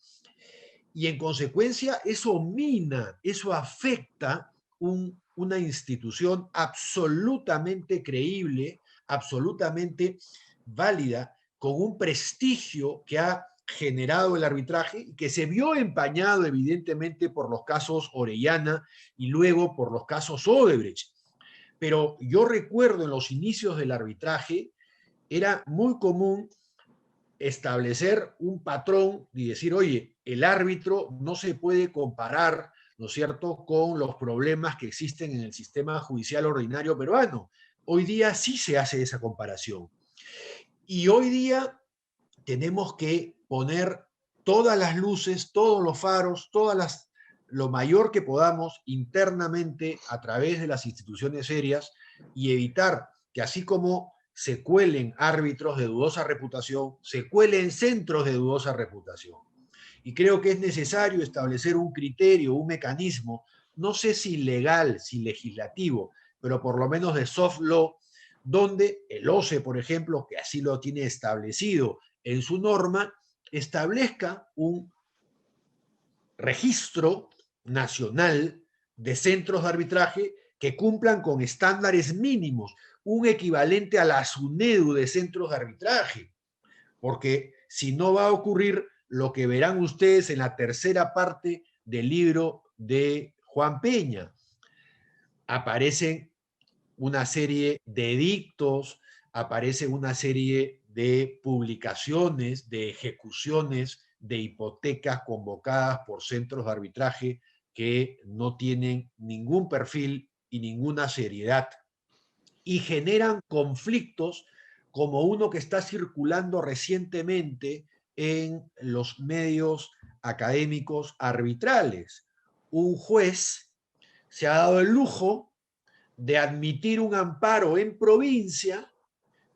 S4: y en consecuencia eso mina, eso afecta una institución absolutamente creíble, absolutamente válida, con un prestigio que ha generado el arbitraje y que se vio empañado evidentemente por los casos Orellana y luego por los casos Odebrecht. Pero yo recuerdo en los inicios del arbitraje era muy común establecer un patrón y decir, oye, el árbitro no se puede comparar, ¿no es cierto?, con los problemas que existen en el sistema judicial ordinario peruano. Hoy día sí se hace esa comparación. Y hoy día tenemos que poner todas las luces, todos los faros, lo mayor que podamos internamente a través de las instituciones serias, y evitar que, así como se cuelen árbitros de dudosa reputación, se cuelen centros de dudosa reputación. Y creo que es necesario establecer un criterio, un mecanismo, no sé si legal, si legislativo, pero por lo menos de soft law, donde el OCE, por ejemplo, que así lo tiene establecido en su norma, establezca un registro nacional de centros de arbitraje que cumplan con estándares mínimos, un equivalente a la SUNEDU de centros de arbitraje, porque si no va a ocurrir lo que verán ustedes en la tercera parte del libro de Juan Peña. Aparecen una serie de edictos, aparece una serie de publicaciones, de ejecuciones de hipotecas convocadas por centros de arbitraje que no tienen ningún perfil y ninguna seriedad y generan conflictos como uno que está circulando recientemente en los medios académicos arbitrales. Un juez se ha dado el lujo de admitir un amparo en provincia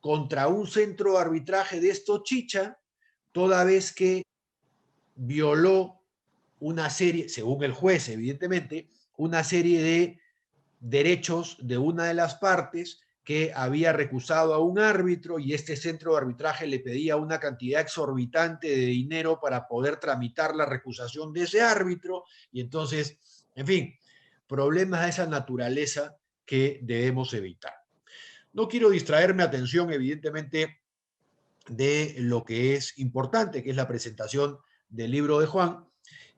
S4: contra un centro de arbitraje de Estochicha, toda vez que violó una serie, según el juez, evidentemente, una serie de derechos de una de las partes que había recusado a un árbitro y este centro de arbitraje le pedía una cantidad exorbitante de dinero para poder tramitar la recusación de ese árbitro y entonces, en fin, problemas de esa naturaleza que debemos evitar. No quiero distraer mi atención, evidentemente, de lo que es importante, que es la presentación del libro de Juan,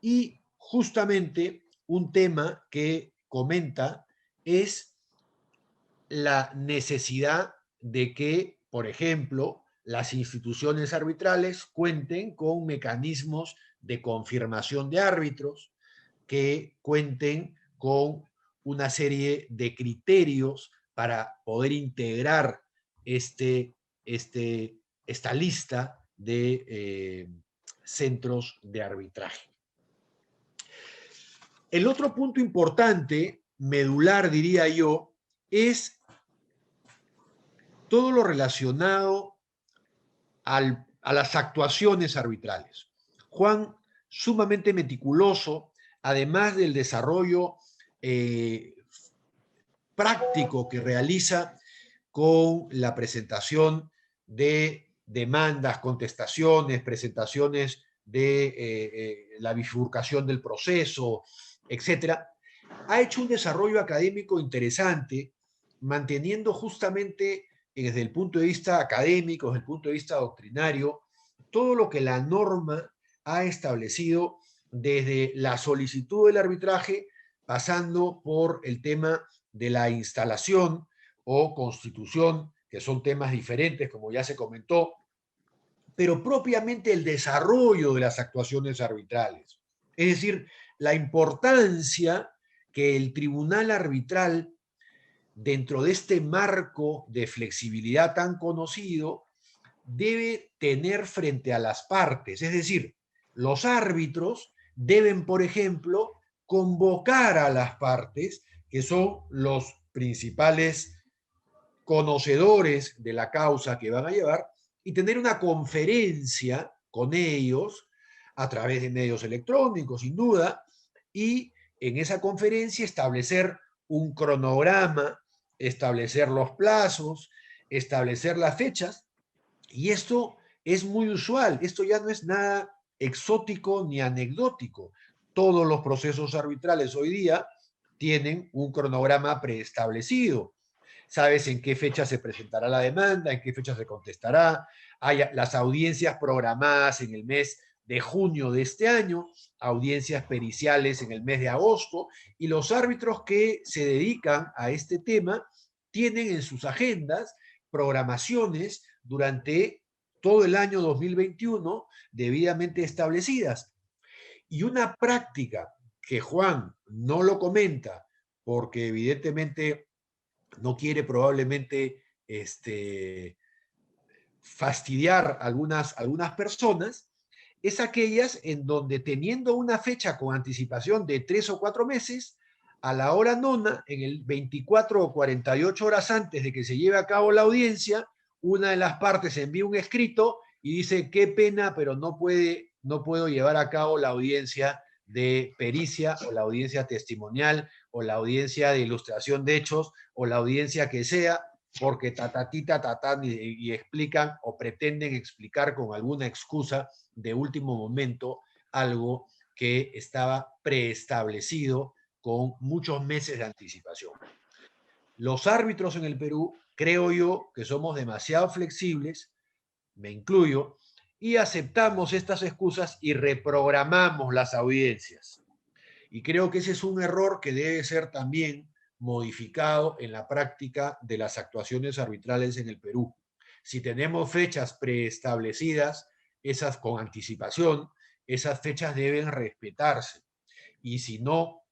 S4: y justamente un tema que comenta es la necesidad de que, por ejemplo, las instituciones arbitrales cuenten con mecanismos de confirmación de árbitros, que cuenten con una serie de criterios para poder integrar esta lista de centros de arbitraje. El otro punto importante, medular diría yo, es todo lo relacionado a las actuaciones arbitrales. Juan, sumamente meticuloso, además del desarrollo práctico que realiza con la presentación de demandas, contestaciones, presentaciones de la bifurcación del proceso, etcétera, ha hecho un desarrollo académico interesante, manteniendo justamente desde el punto de vista académico, desde el punto de vista doctrinario, todo lo que la norma ha establecido desde la solicitud del arbitraje, pasando por el tema de la instalación o constitución, que son temas diferentes, como ya se comentó, pero propiamente el desarrollo de las actuaciones arbitrales. Es decir, la importancia que el tribunal arbitral, dentro de este marco de flexibilidad tan conocido, debe tener frente a las partes. Es decir, los árbitros deben, por ejemplo, convocar a las partes, que son los principales conocedores de la causa que van a llevar, y tener una conferencia con ellos a través de medios electrónicos, sin duda, y en esa conferencia establecer un cronograma, establecer los plazos, establecer las fechas, y esto es muy usual, esto ya no es nada exótico ni anecdótico. Todos los procesos arbitrales hoy día tienen un cronograma preestablecido. Sabes en qué fecha se presentará la demanda, en qué fecha se contestará. Hay las audiencias programadas en el mes de junio de este año, audiencias periciales en el mes de agosto, y los árbitros que se dedican a este tema tienen en sus agendas programaciones durante todo el año 2021 debidamente establecidas. Y una práctica que Juan no lo comenta, porque evidentemente no quiere probablemente fastidiar a algunas personas, es aquellas en donde teniendo una fecha con anticipación de 3 o 4 meses, a la hora nona, en el 24 o 48 horas antes de que se lleve a cabo la audiencia, una de las partes envía un escrito y dice, qué pena, pero no puedo llevar a cabo la audiencia de pericia o la audiencia testimonial o la audiencia de ilustración de hechos o la audiencia que sea, porque tatatita tatán y explican o pretenden explicar con alguna excusa de último momento algo que estaba preestablecido con muchos meses de anticipación. Los árbitros en el Perú creo yo que somos demasiado flexibles, me incluyo, y aceptamos estas excusas y reprogramamos las audiencias. Y creo que ese es un error que debe ser también modificado en la práctica de las actuaciones arbitrales en el Perú. Si tenemos fechas preestablecidas, esas con anticipación, esas fechas deben respetarse. Y si no,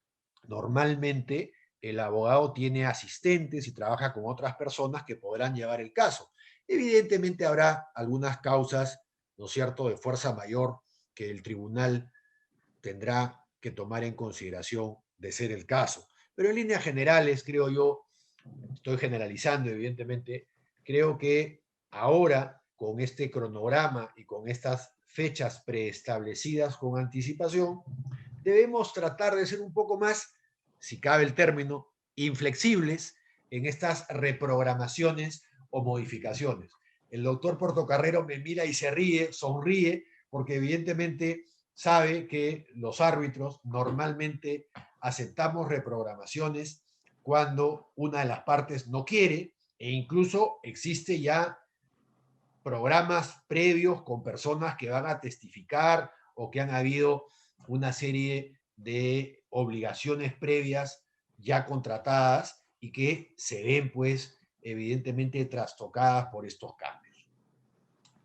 S4: normalmente el abogado tiene asistentes y trabaja con otras personas que podrán llevar el caso. Evidentemente habrá algunas causas, ¿no es cierto?, de fuerza mayor que el tribunal tendrá que tomar en consideración de ser el caso. Pero en líneas generales, creo yo, estoy generalizando evidentemente, creo que ahora con este cronograma y con estas fechas preestablecidas con anticipación, debemos tratar de ser un poco más, si cabe el término, inflexibles en estas reprogramaciones o modificaciones. El doctor Portocarrero me mira y se ríe, sonríe, porque evidentemente sabe que los árbitros normalmente aceptamos reprogramaciones cuando una de las partes no quiere, e incluso existe ya programas previos con personas que van a testificar o que han habido una serie de obligaciones previas ya contratadas y que se ven, pues, evidentemente trastocadas por estos cambios.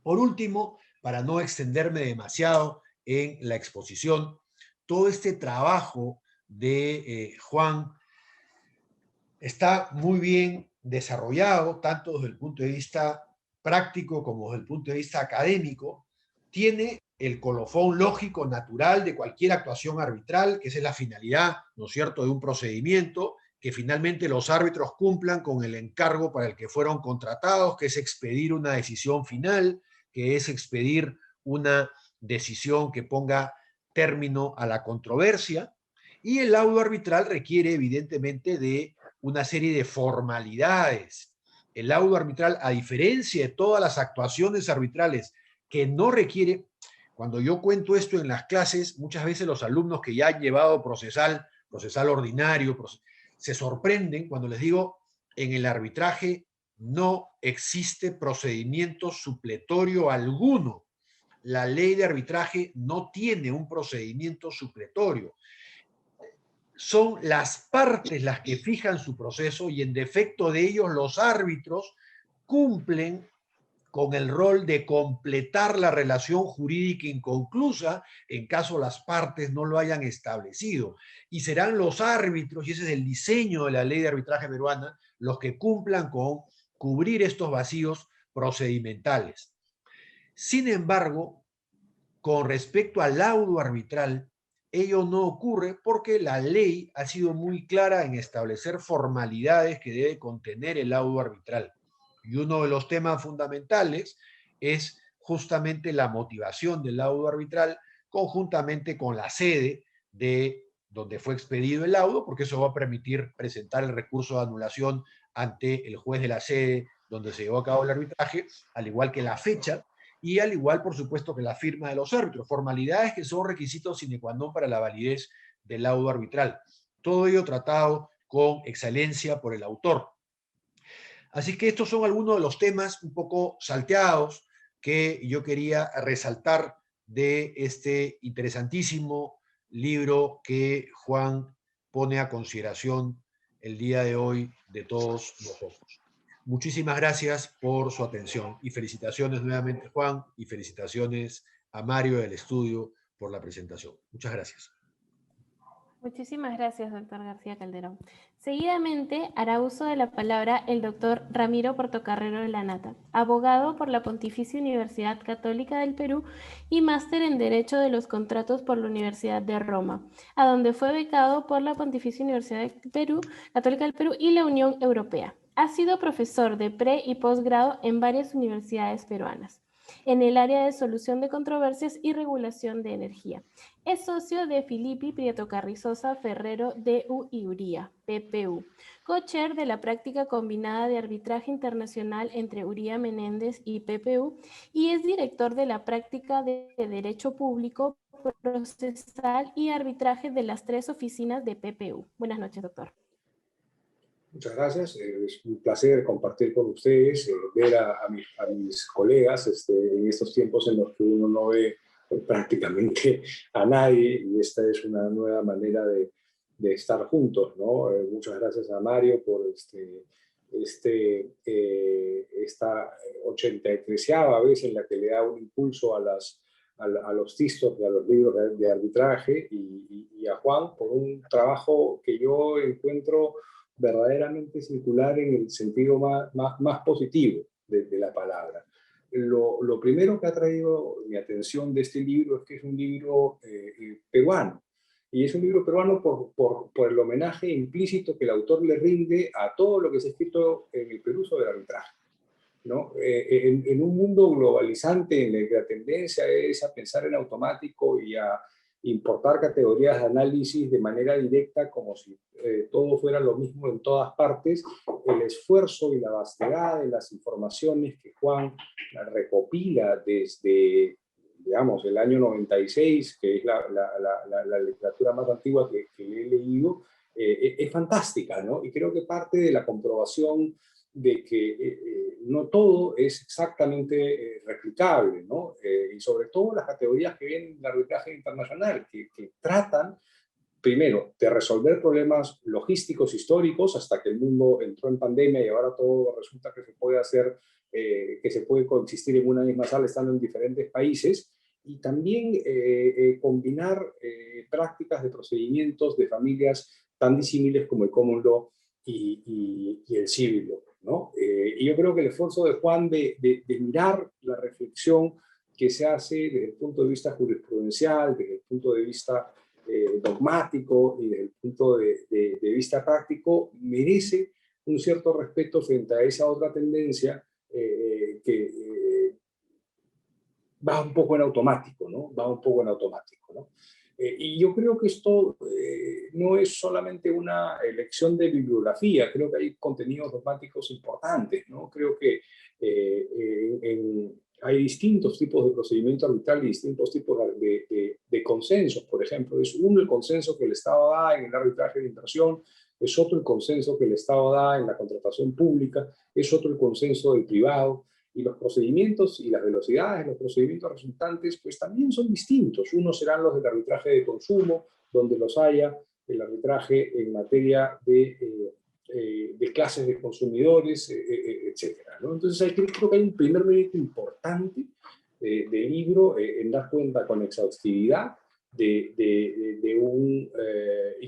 S4: Por último, para no extenderme demasiado en la exposición, todo este trabajo de Juan está muy bien desarrollado, tanto desde el punto de vista práctico como desde el punto de vista académico. Tiene el colofón lógico, natural de cualquier actuación arbitral, que esa es la finalidad, ¿no es cierto?, de un procedimiento, que finalmente los árbitros cumplan con el encargo para el que fueron contratados, que es expedir una decisión final, que es expedir una decisión que ponga término a la controversia. Y el laudo arbitral requiere, evidentemente, de una serie de formalidades. El laudo arbitral, a diferencia de todas las actuaciones arbitrales que no requiere, cuando yo cuento esto en las clases, muchas veces los alumnos que ya han llevado procesal ordinario, se sorprenden cuando les digo, en el arbitraje no existe procedimiento supletorio alguno. La ley de arbitraje no tiene un procedimiento supletorio. Son las partes las que fijan su proceso y en defecto de ellos los árbitros cumplen con el rol de completar la relación jurídica inconclusa en caso las partes no lo hayan establecido. Y serán los árbitros, y ese es el diseño de la ley de arbitraje peruana, los que cumplan con cubrir estos vacíos procedimentales. Sin embargo, con respecto al laudo arbitral, ello no ocurre porque la ley ha sido muy clara en establecer formalidades que debe contener el laudo arbitral. Y uno de los temas fundamentales es justamente la motivación del laudo arbitral conjuntamente con la sede de donde fue expedido el laudo, porque eso va a permitir presentar el recurso de anulación ante el juez de la sede donde se llevó a cabo el arbitraje, al igual que la fecha, y al igual, por supuesto, que la firma de los árbitros, formalidades que son requisitos sine qua non para la validez del laudo arbitral. Todo ello tratado con excelencia por el autor. Así que estos son algunos de los temas un poco salteados que yo quería resaltar de este interesantísimo libro que Juan pone a consideración el día de hoy de todos nosotros. Muchísimas gracias por su atención y felicitaciones nuevamente, Juan, y felicitaciones a Mario del estudio por la presentación. Muchas gracias.
S1: Muchísimas gracias, doctor García Calderón. Seguidamente hará uso de la palabra el doctor Ramiro Portocarrero de la Nata, abogado por la Pontificia Universidad Católica del Perú y máster en Derecho de los Contratos por la Universidad de Roma, a donde fue becado por la Pontificia Universidad Católica del Perú y la Unión Europea. Ha sido profesor de pre- y posgrado en varias universidades peruanas, en el área de solución de controversias y regulación de energía. Es socio de Filippi Prieto Carrizosa Ferrero DU y Uría, PPU, co-chair de la práctica combinada de arbitraje internacional entre Uría Menéndez y PPU y es director de la práctica de Derecho Público, Procesal y Arbitraje de las 3 oficinas de PPU. Buenas noches, doctor.
S5: Muchas gracias. Es un placer compartir con ustedes, ver a mis colegas en estos tiempos en los que uno no ve prácticamente a nadie, y esta es una nueva manera de estar juntos, ¿no? Muchas gracias a Mario por esta 83ª vez en la que le da un impulso a los textos y a los libros de arbitraje, y a Juan por un trabajo que yo encuentro verdaderamente circular en el sentido más positivo de la palabra. Lo primero que ha traído mi atención de este libro es que es un libro peruano, y es un libro peruano por el homenaje implícito que el autor le rinde a todo lo que se ha escrito en el Perú sobre el arbitraje, ¿no? En un mundo globalizante en el que la tendencia es a pensar en automático y a importar categorías de análisis de manera directa como si todo fuera lo mismo en todas partes, el esfuerzo y la vastedad de las informaciones que Juan recopila desde, digamos, el año 96, que es la literatura más antigua que he leído, es fantástica, ¿no? Y creo que parte de la comprobación de que no todo es exactamente replicable, ¿no? Y sobre todo las categorías que vienen del arbitraje internacional, que tratan, primero, de resolver problemas logísticos históricos hasta que el mundo entró en pandemia y ahora todo resulta que se puede hacer, que se puede coexistir en una misma sala estando en diferentes países, y también combinar prácticas de procedimientos de familias tan disímiles como el common law y el civil law, ¿no? Y yo creo que el esfuerzo de Juan de mirar la reflexión que se hace desde el punto de vista jurisprudencial, desde el punto de vista dogmático y desde el punto de vista práctico, merece un cierto respeto frente a esa otra tendencia que va un poco en automático, ¿no? Va un poco en automático, ¿no? Y yo creo que esto no es solamente una elección de bibliografía, creo que hay contenidos dogmáticos importantes, ¿no? Creo que hay distintos tipos de procedimiento arbitral y distintos tipos de consensos. Por ejemplo, es uno el consenso que el Estado da en el arbitraje de inversión, es otro el consenso que el Estado da en la contratación pública, es otro el consenso del privado, y los procedimientos y las velocidades de los procedimientos resultantes pues también son distintos. Unos serán los del arbitraje de consumo, donde los haya, el arbitraje en materia de clases de consumidores, etcétera, ¿no? Entonces creo que hay un primer mérito importante del libro en dar cuenta con exhaustividad y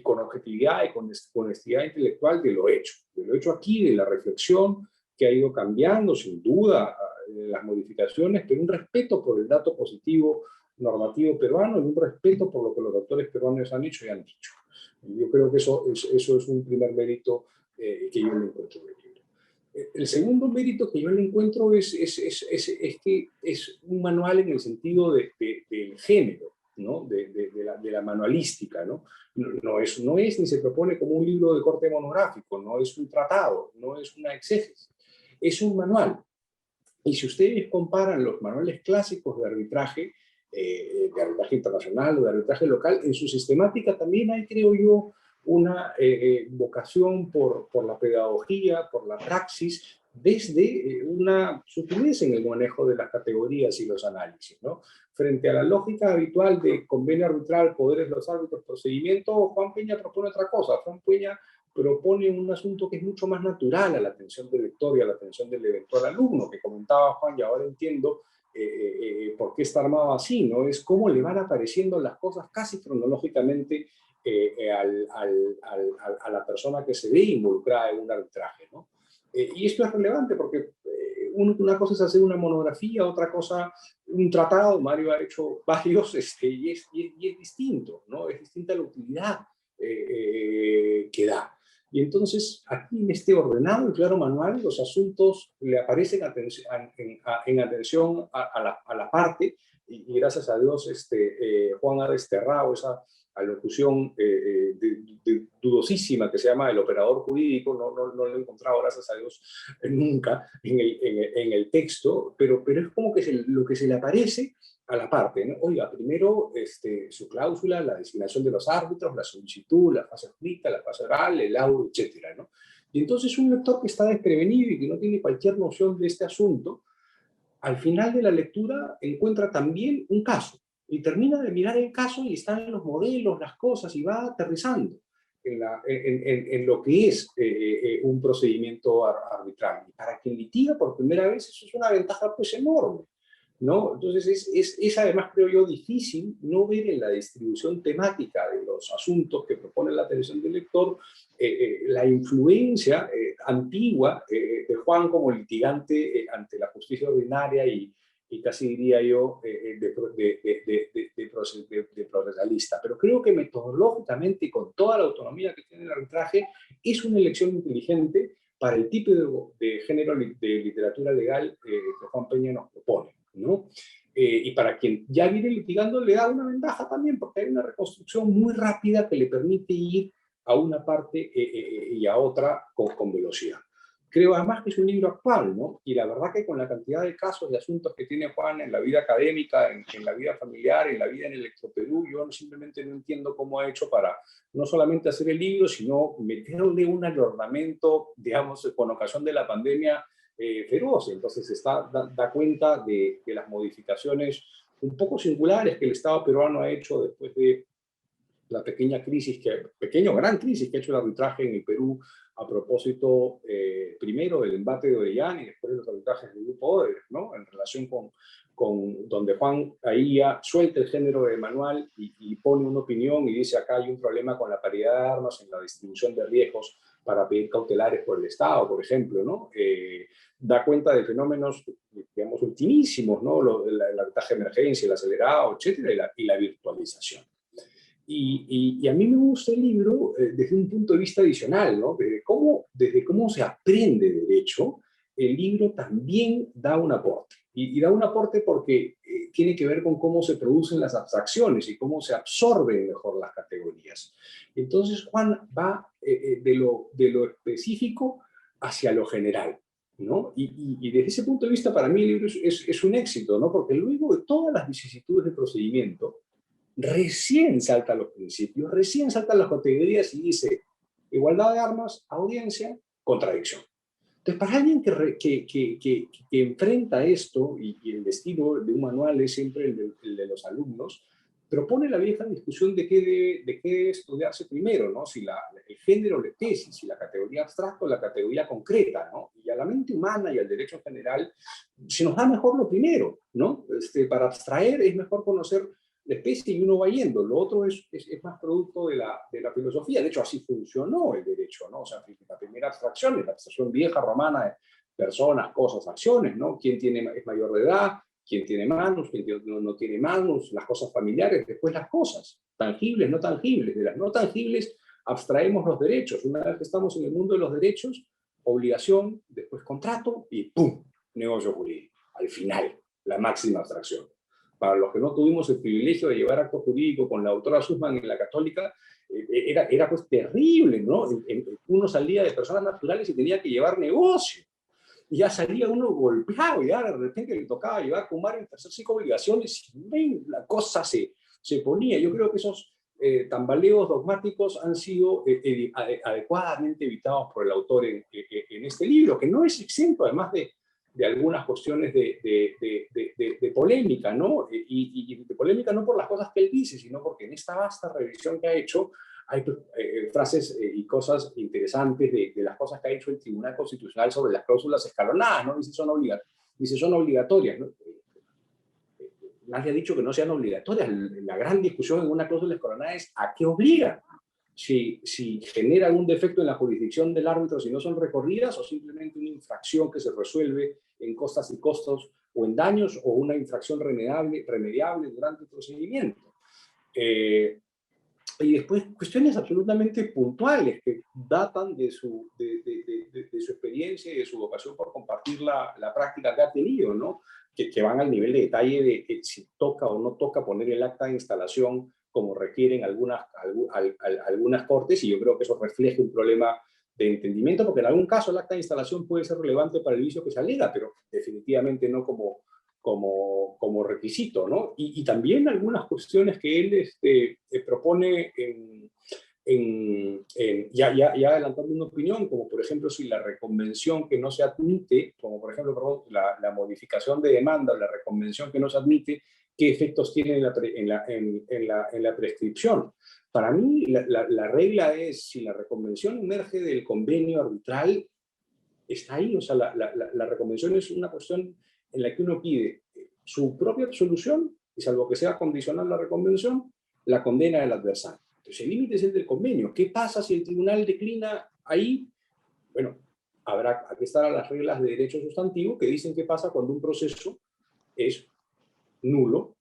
S5: con objetividad y con honestidad intelectual de lo hecho aquí, de la reflexión que ha ido cambiando, sin duda, las modificaciones, pero un respeto por el dato positivo normativo peruano y un respeto por lo que los doctores peruanos han hecho y han dicho. Yo creo que eso es un primer mérito que yo le encuentro en el libro. El segundo mérito que yo le encuentro es que es un manual en el sentido del género, ¿no? de la manualística, ¿no? No es ni se propone como un libro de corte monográfico, no es un tratado, no es una exégesis, es un manual. Y si ustedes comparan los manuales clásicos de arbitraje internacional o de arbitraje local, en su sistemática también hay, creo yo, una vocación por la pedagogía, por la praxis, desde una sutileza en el manejo de las categorías y los análisis, ¿no? Frente a la lógica habitual de convenio arbitral, poderes de los árbitros, procedimiento, Juan Peña propone otra cosa. Juan Peña propone un asunto que es mucho más natural a la atención del lector y a la atención del eventual alumno, que comentaba Juan, y ahora entiendo por qué está armado así, ¿no? Es cómo le van apareciendo las cosas casi cronológicamente a la persona que se ve involucrada en un arbitraje, ¿no? Y esto es relevante porque una cosa es hacer una monografía, otra cosa un tratado. Mario ha hecho varios y es distinto, ¿no? Es distinta la utilidad que da. Y entonces, aquí en este ordenado y claro manual, los asuntos le aparecen en atención a la parte, y gracias a Dios Juan ha desterrado esa alocución dudosísima que se llama el operador jurídico. No lo he encontrado, gracias a Dios, nunca en el texto, pero es como que lo que se le aparece a la parte, ¿no? Oiga, primero su cláusula, la designación de los árbitros, la solicitud, la fase escrita, la fase oral, el laudo, etcétera, ¿no? Y entonces un lector que está desprevenido y que no tiene cualquier noción de este asunto, al final de la lectura encuentra también un caso y termina de mirar el caso y están los modelos, las cosas y va aterrizando en lo que es un procedimiento arbitral. Y para quien litiga por primera vez eso es una ventaja pues enorme, ¿no? Entonces es además, creo yo, difícil no ver en la distribución temática de los asuntos que propone la atención del lector la influencia antigua de Juan como litigante ante la justicia ordinaria y casi diría yo de procesalista. Pero creo que metodológicamente, con toda la autonomía que tiene el arbitraje, es una elección inteligente para el tipo de género de literatura legal que Juan Peña nos propone, ¿no? Y para quien ya viene litigando le da una ventaja también, porque hay una reconstrucción muy rápida que le permite ir a una parte y a otra con velocidad. Creo además que es un libro actual, ¿no? Y la verdad que con la cantidad de casos y asuntos que tiene Juan en la vida académica, en la vida familiar, en la vida en Electroperú, yo simplemente no entiendo cómo ha hecho para no solamente hacer el libro, sino meterle un ornamento, digamos, con ocasión de la pandemia, feroz. Entonces da cuenta de las modificaciones un poco singulares que el Estado peruano ha hecho después de la pequeña o gran crisis que ha hecho el arbitraje en el Perú a propósito, primero del embate de Orellana y después de los arbitrajes del Grupo Odebrecht, ¿no? En relación con donde Juan ahí ya suelta el género de manual y pone una opinión y dice acá hay un problema con la paridad de armas en la distribución de riesgos para pedir cautelares por el Estado, por ejemplo, ¿no? Da cuenta de fenómenos, digamos, ultimísimos, ¿no? El arbitraje de emergencia, el acelerado, etcétera, y la virtualización. Y a mí me gusta el libro desde un punto de vista adicional, ¿no? Desde cómo se aprende derecho, el libro también da un aporte. Y da un aporte porque tiene que ver con cómo se producen las abstracciones y cómo se absorben mejor las categorías. Entonces Juan va de lo específico hacia lo general, ¿no? Y desde ese punto de vista, para mí el libro es un éxito, ¿no? Porque luego de todas las vicisitudes de procedimiento, recién saltan los principios, recién saltan las categorías y dice igualdad de armas, audiencia, contradicción. Entonces, para alguien que enfrenta esto, y el destino de un manual es siempre el de los alumnos, propone la vieja discusión de qué debe estudiarse primero, ¿no? Si el género de tesis, si la categoría abstracta o la categoría concreta, ¿no? Y a la mente humana y al derecho en general se nos da mejor lo primero, ¿no? Para abstraer es mejor conocer la especie y uno va yendo. Lo otro es más producto de la filosofía. De hecho, así funcionó el derecho, ¿no? O sea, la primera abstracción es la abstracción vieja romana de personas, cosas, acciones, ¿no? ¿Quién es mayor de edad? ¿Quién tiene manos? ¿Quién no tiene manos? Las cosas familiares, después las cosas, tangibles, no tangibles. De las no tangibles abstraemos los derechos. Una vez que estamos en el mundo de los derechos, obligación, después contrato y ¡pum! Negocio jurídico. Al final, la máxima abstracción. Para los que no tuvimos el privilegio de llevar acto jurídico con la autora Sussman en la Católica, era pues terrible, ¿no? Uno salía de personas naturales y tenía que llevar negocio. Y ya salía uno golpeado, y ya de repente le tocaba llevar Kumar en tercer ciclo obligaciones, y ven, la cosa se ponía. Yo creo que esos tambaleos dogmáticos han sido adecuadamente evitados por el autor en este libro, que no es exento además de algunas cuestiones de polémica, ¿no? Y de polémica no por las cosas que él dice, sino porque en esta vasta revisión que ha hecho hay frases y cosas interesantes de las cosas que ha hecho el Tribunal Constitucional sobre las cláusulas escalonadas, ¿no? Dice son obligatorias, ¿no? Nadie ha dicho que no sean obligatorias. La gran discusión en una cláusula escalonada es ¿a qué obliga? Si genera algún defecto en la jurisdicción del árbitro, si no son recorridas, o simplemente una infracción que se resuelve en costas y costos o en daños, o una infracción remediable durante el procedimiento. Y después cuestiones absolutamente puntuales que datan de su experiencia y de su vocación por compartir la práctica que ha tenido, ¿no? Que van al nivel de detalle de si toca o no toca poner el acta de instalación como requieren algunas cortes, y yo creo que eso refleja un problema de entendimiento, porque en algún caso el acta de instalación puede ser relevante para el vicio que se alega, pero definitivamente no como requisito, ¿no? Y también algunas cuestiones que él propone ya adelantando una opinión, como por ejemplo si la reconvención que no se admite, como por ejemplo, perdón, la modificación de demanda o la reconvención que no se admite, ¿qué efectos tiene en la prescripción? Para mí, la regla es, si la reconvención emerge del convenio arbitral, está ahí. O sea, la reconvención es una cuestión en la que uno pide su propia absolución, y salvo que sea condicional la reconvención, la condena del adversario. Entonces, el límite es el del convenio. ¿Qué pasa si el tribunal declina ahí? Bueno, aquí están las reglas de derecho sustantivo que dicen qué pasa cuando un proceso es nulo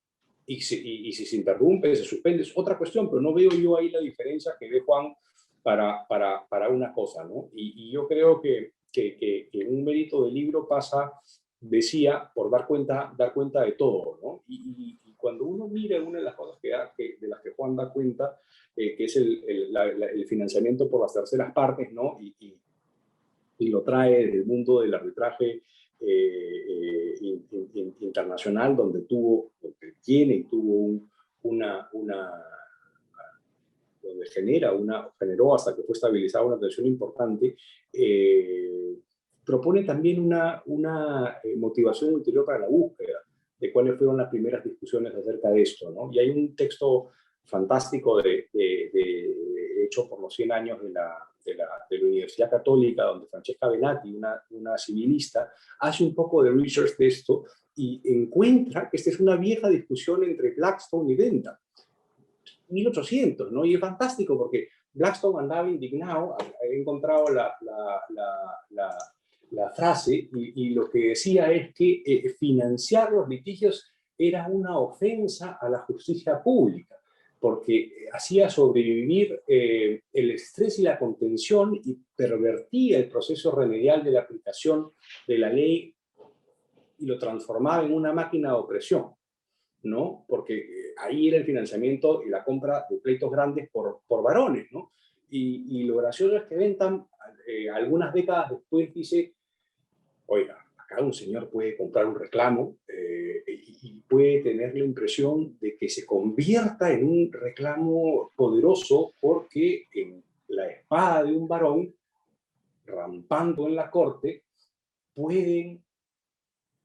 S5: y si se interrumpe, se suspende. Es otra cuestión, pero no veo yo ahí la diferencia que ve Juan para una cosa, ¿no? Y yo creo que un mérito del libro pasa, decía, por dar cuenta de todo, ¿no? Y cuando uno mira una de las cosas de las que Juan da cuenta, que es el financiamiento por las terceras partes, ¿no? Y lo trae del mundo del arbitraje internacional, donde tiene y tuvo donde generó hasta que fue estabilizada una tensión importante, propone también una motivación ulterior para la búsqueda de cuáles fueron las primeras discusiones acerca de esto, ¿no? Y hay un texto fantástico hecho por los 100 años de la Universidad Católica, donde Francesca Benatti, una civilista, hace un poco de research de esto y encuentra que esta es una vieja discusión entre Blackstone y Bentham, 1800, ¿no? Y es fantástico porque Blackstone andaba indignado, había encontrado la frase y lo que decía es que financiar los litigios era una ofensa a la justicia pública, porque hacía sobrevivir el estrés y la contención y pervertía el proceso remedial de la aplicación de la ley y lo transformaba en una máquina de opresión, ¿no? Porque ahí era el financiamiento y la compra de pleitos grandes por varones, ¿no? Y lo gracioso es que Bentham, algunas décadas después, dice, oiga, acá un señor puede comprar un reclamo y puede tener la impresión de que se convierta en un reclamo poderoso porque en la espada de un varón, rampando en la corte, pueden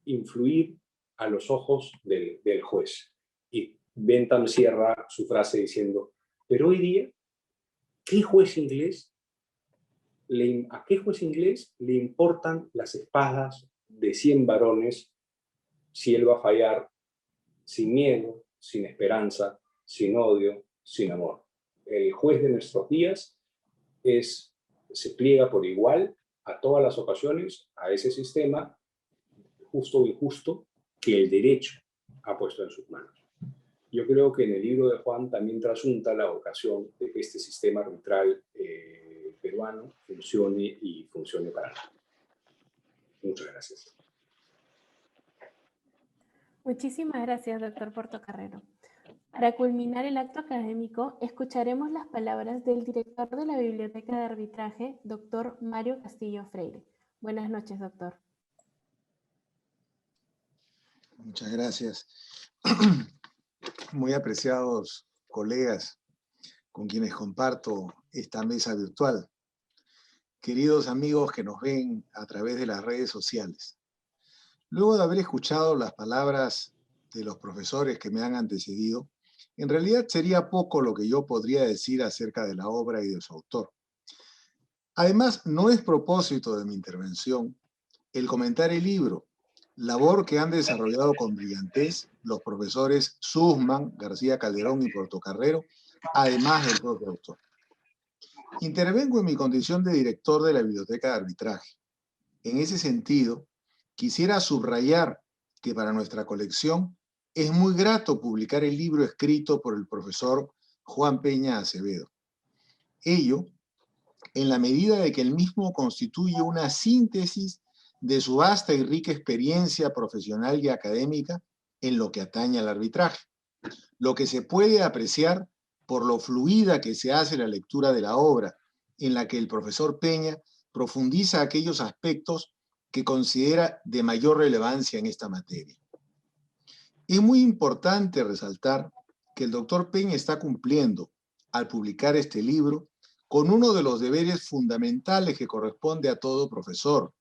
S5: influir a los ojos del juez. Y Bentham cierra su frase diciendo, pero hoy día, ¿a qué juez inglés le importan las espadas de 100 varones si él va a fallar sin miedo, sin esperanza, sin odio, sin amor? El juez de nuestros días se pliega por igual a todas las ocasiones a ese sistema justo o injusto que el derecho ha puesto en sus manos. Yo creo que en el libro de Juan también trasunta la vocación de que este sistema arbitral peruano funcione para nada. Muchas gracias.
S1: Muchísimas gracias, doctor Portocarrero. Para culminar el acto académico, escucharemos las palabras del director de la Biblioteca de Arbitraje, doctor Mario Castillo Freire. Buenas noches, doctor.
S6: Muchas gracias. Muy apreciados colegas con quienes comparto esta mesa virtual. Queridos amigos que nos ven a través de las redes sociales. Luego de haber escuchado las palabras de los profesores que me han antecedido, en realidad sería poco lo que yo podría decir acerca de la obra y de su autor. Además, no es propósito de mi intervención el comentar el libro, labor que han desarrollado con brillantez los profesores Sussman, García Calderón y Portocarrero, además del propio autor. Intervengo en mi condición de director de la Biblioteca de Arbitraje. En ese sentido, quisiera subrayar que para nuestra colección es muy grato publicar el libro escrito por el profesor Juan Peña Acevedo. Ello, en la medida de que el mismo constituye una síntesis de su vasta y rica experiencia profesional y académica en lo que atañe al arbitraje, lo que se puede apreciar por lo fluida que se hace la lectura de la obra, en la que el profesor Peña profundiza aquellos aspectos que considera de mayor relevancia en esta materia. Es muy importante resaltar que el doctor Peña está cumpliendo, al publicar este libro con uno de los deberes fundamentales que corresponde a todo profesor,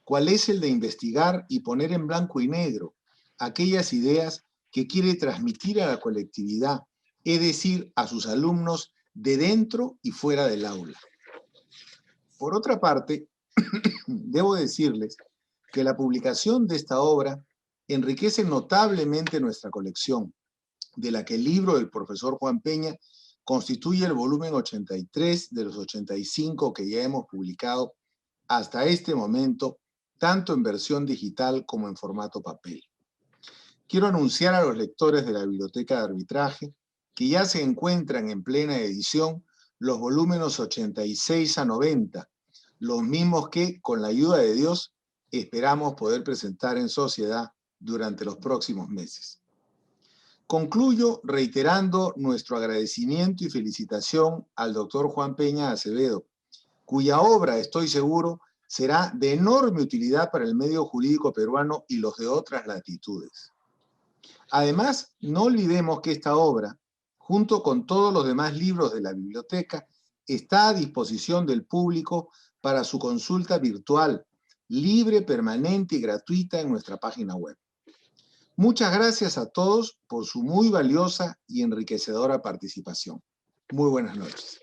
S6: cuál es el de investigar y poner en blanco y negro aquellas ideas que quiere transmitir a la colectividad, es decir, a sus alumnos de dentro y fuera del aula. Por otra parte, debo decirles que la publicación de esta obra enriquece notablemente nuestra colección, de la que el libro del profesor Juan Peña constituye el volumen 83 de los 85 que ya hemos publicado hasta este momento, tanto en versión digital como en formato papel. Quiero anunciar a los lectores de la Biblioteca de Arbitraje que ya se encuentran en plena edición los volúmenes 86 a 90, los mismos que, con la ayuda de Dios, esperamos poder presentar en sociedad durante los próximos meses. Concluyo reiterando nuestro agradecimiento y felicitación al doctor Juan Peña Acevedo, cuya obra, estoy seguro, será de enorme utilidad para el medio jurídico peruano y los de otras latitudes. Además, no olvidemos que esta obra, junto con todos los demás libros de la biblioteca, está a disposición del público para su consulta virtual, libre, permanente y gratuita en nuestra página web. Muchas gracias a todos por su muy valiosa y enriquecedora participación. Muy buenas noches.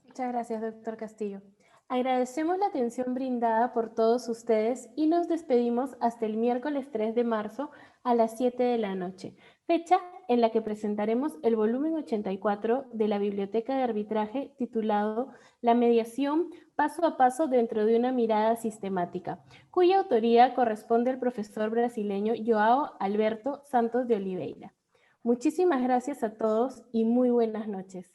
S1: Muchas gracias, doctor Castillo. Agradecemos la atención brindada por todos ustedes y nos despedimos hasta el miércoles 3 de marzo a las 7 de la noche, fecha en la que presentaremos el volumen 84 de la Biblioteca de Arbitraje titulado La mediación paso a paso dentro de una mirada sistemática, cuya autoría corresponde al profesor brasileño João Alberto Santos de Oliveira. Muchísimas gracias a todos y muy buenas noches.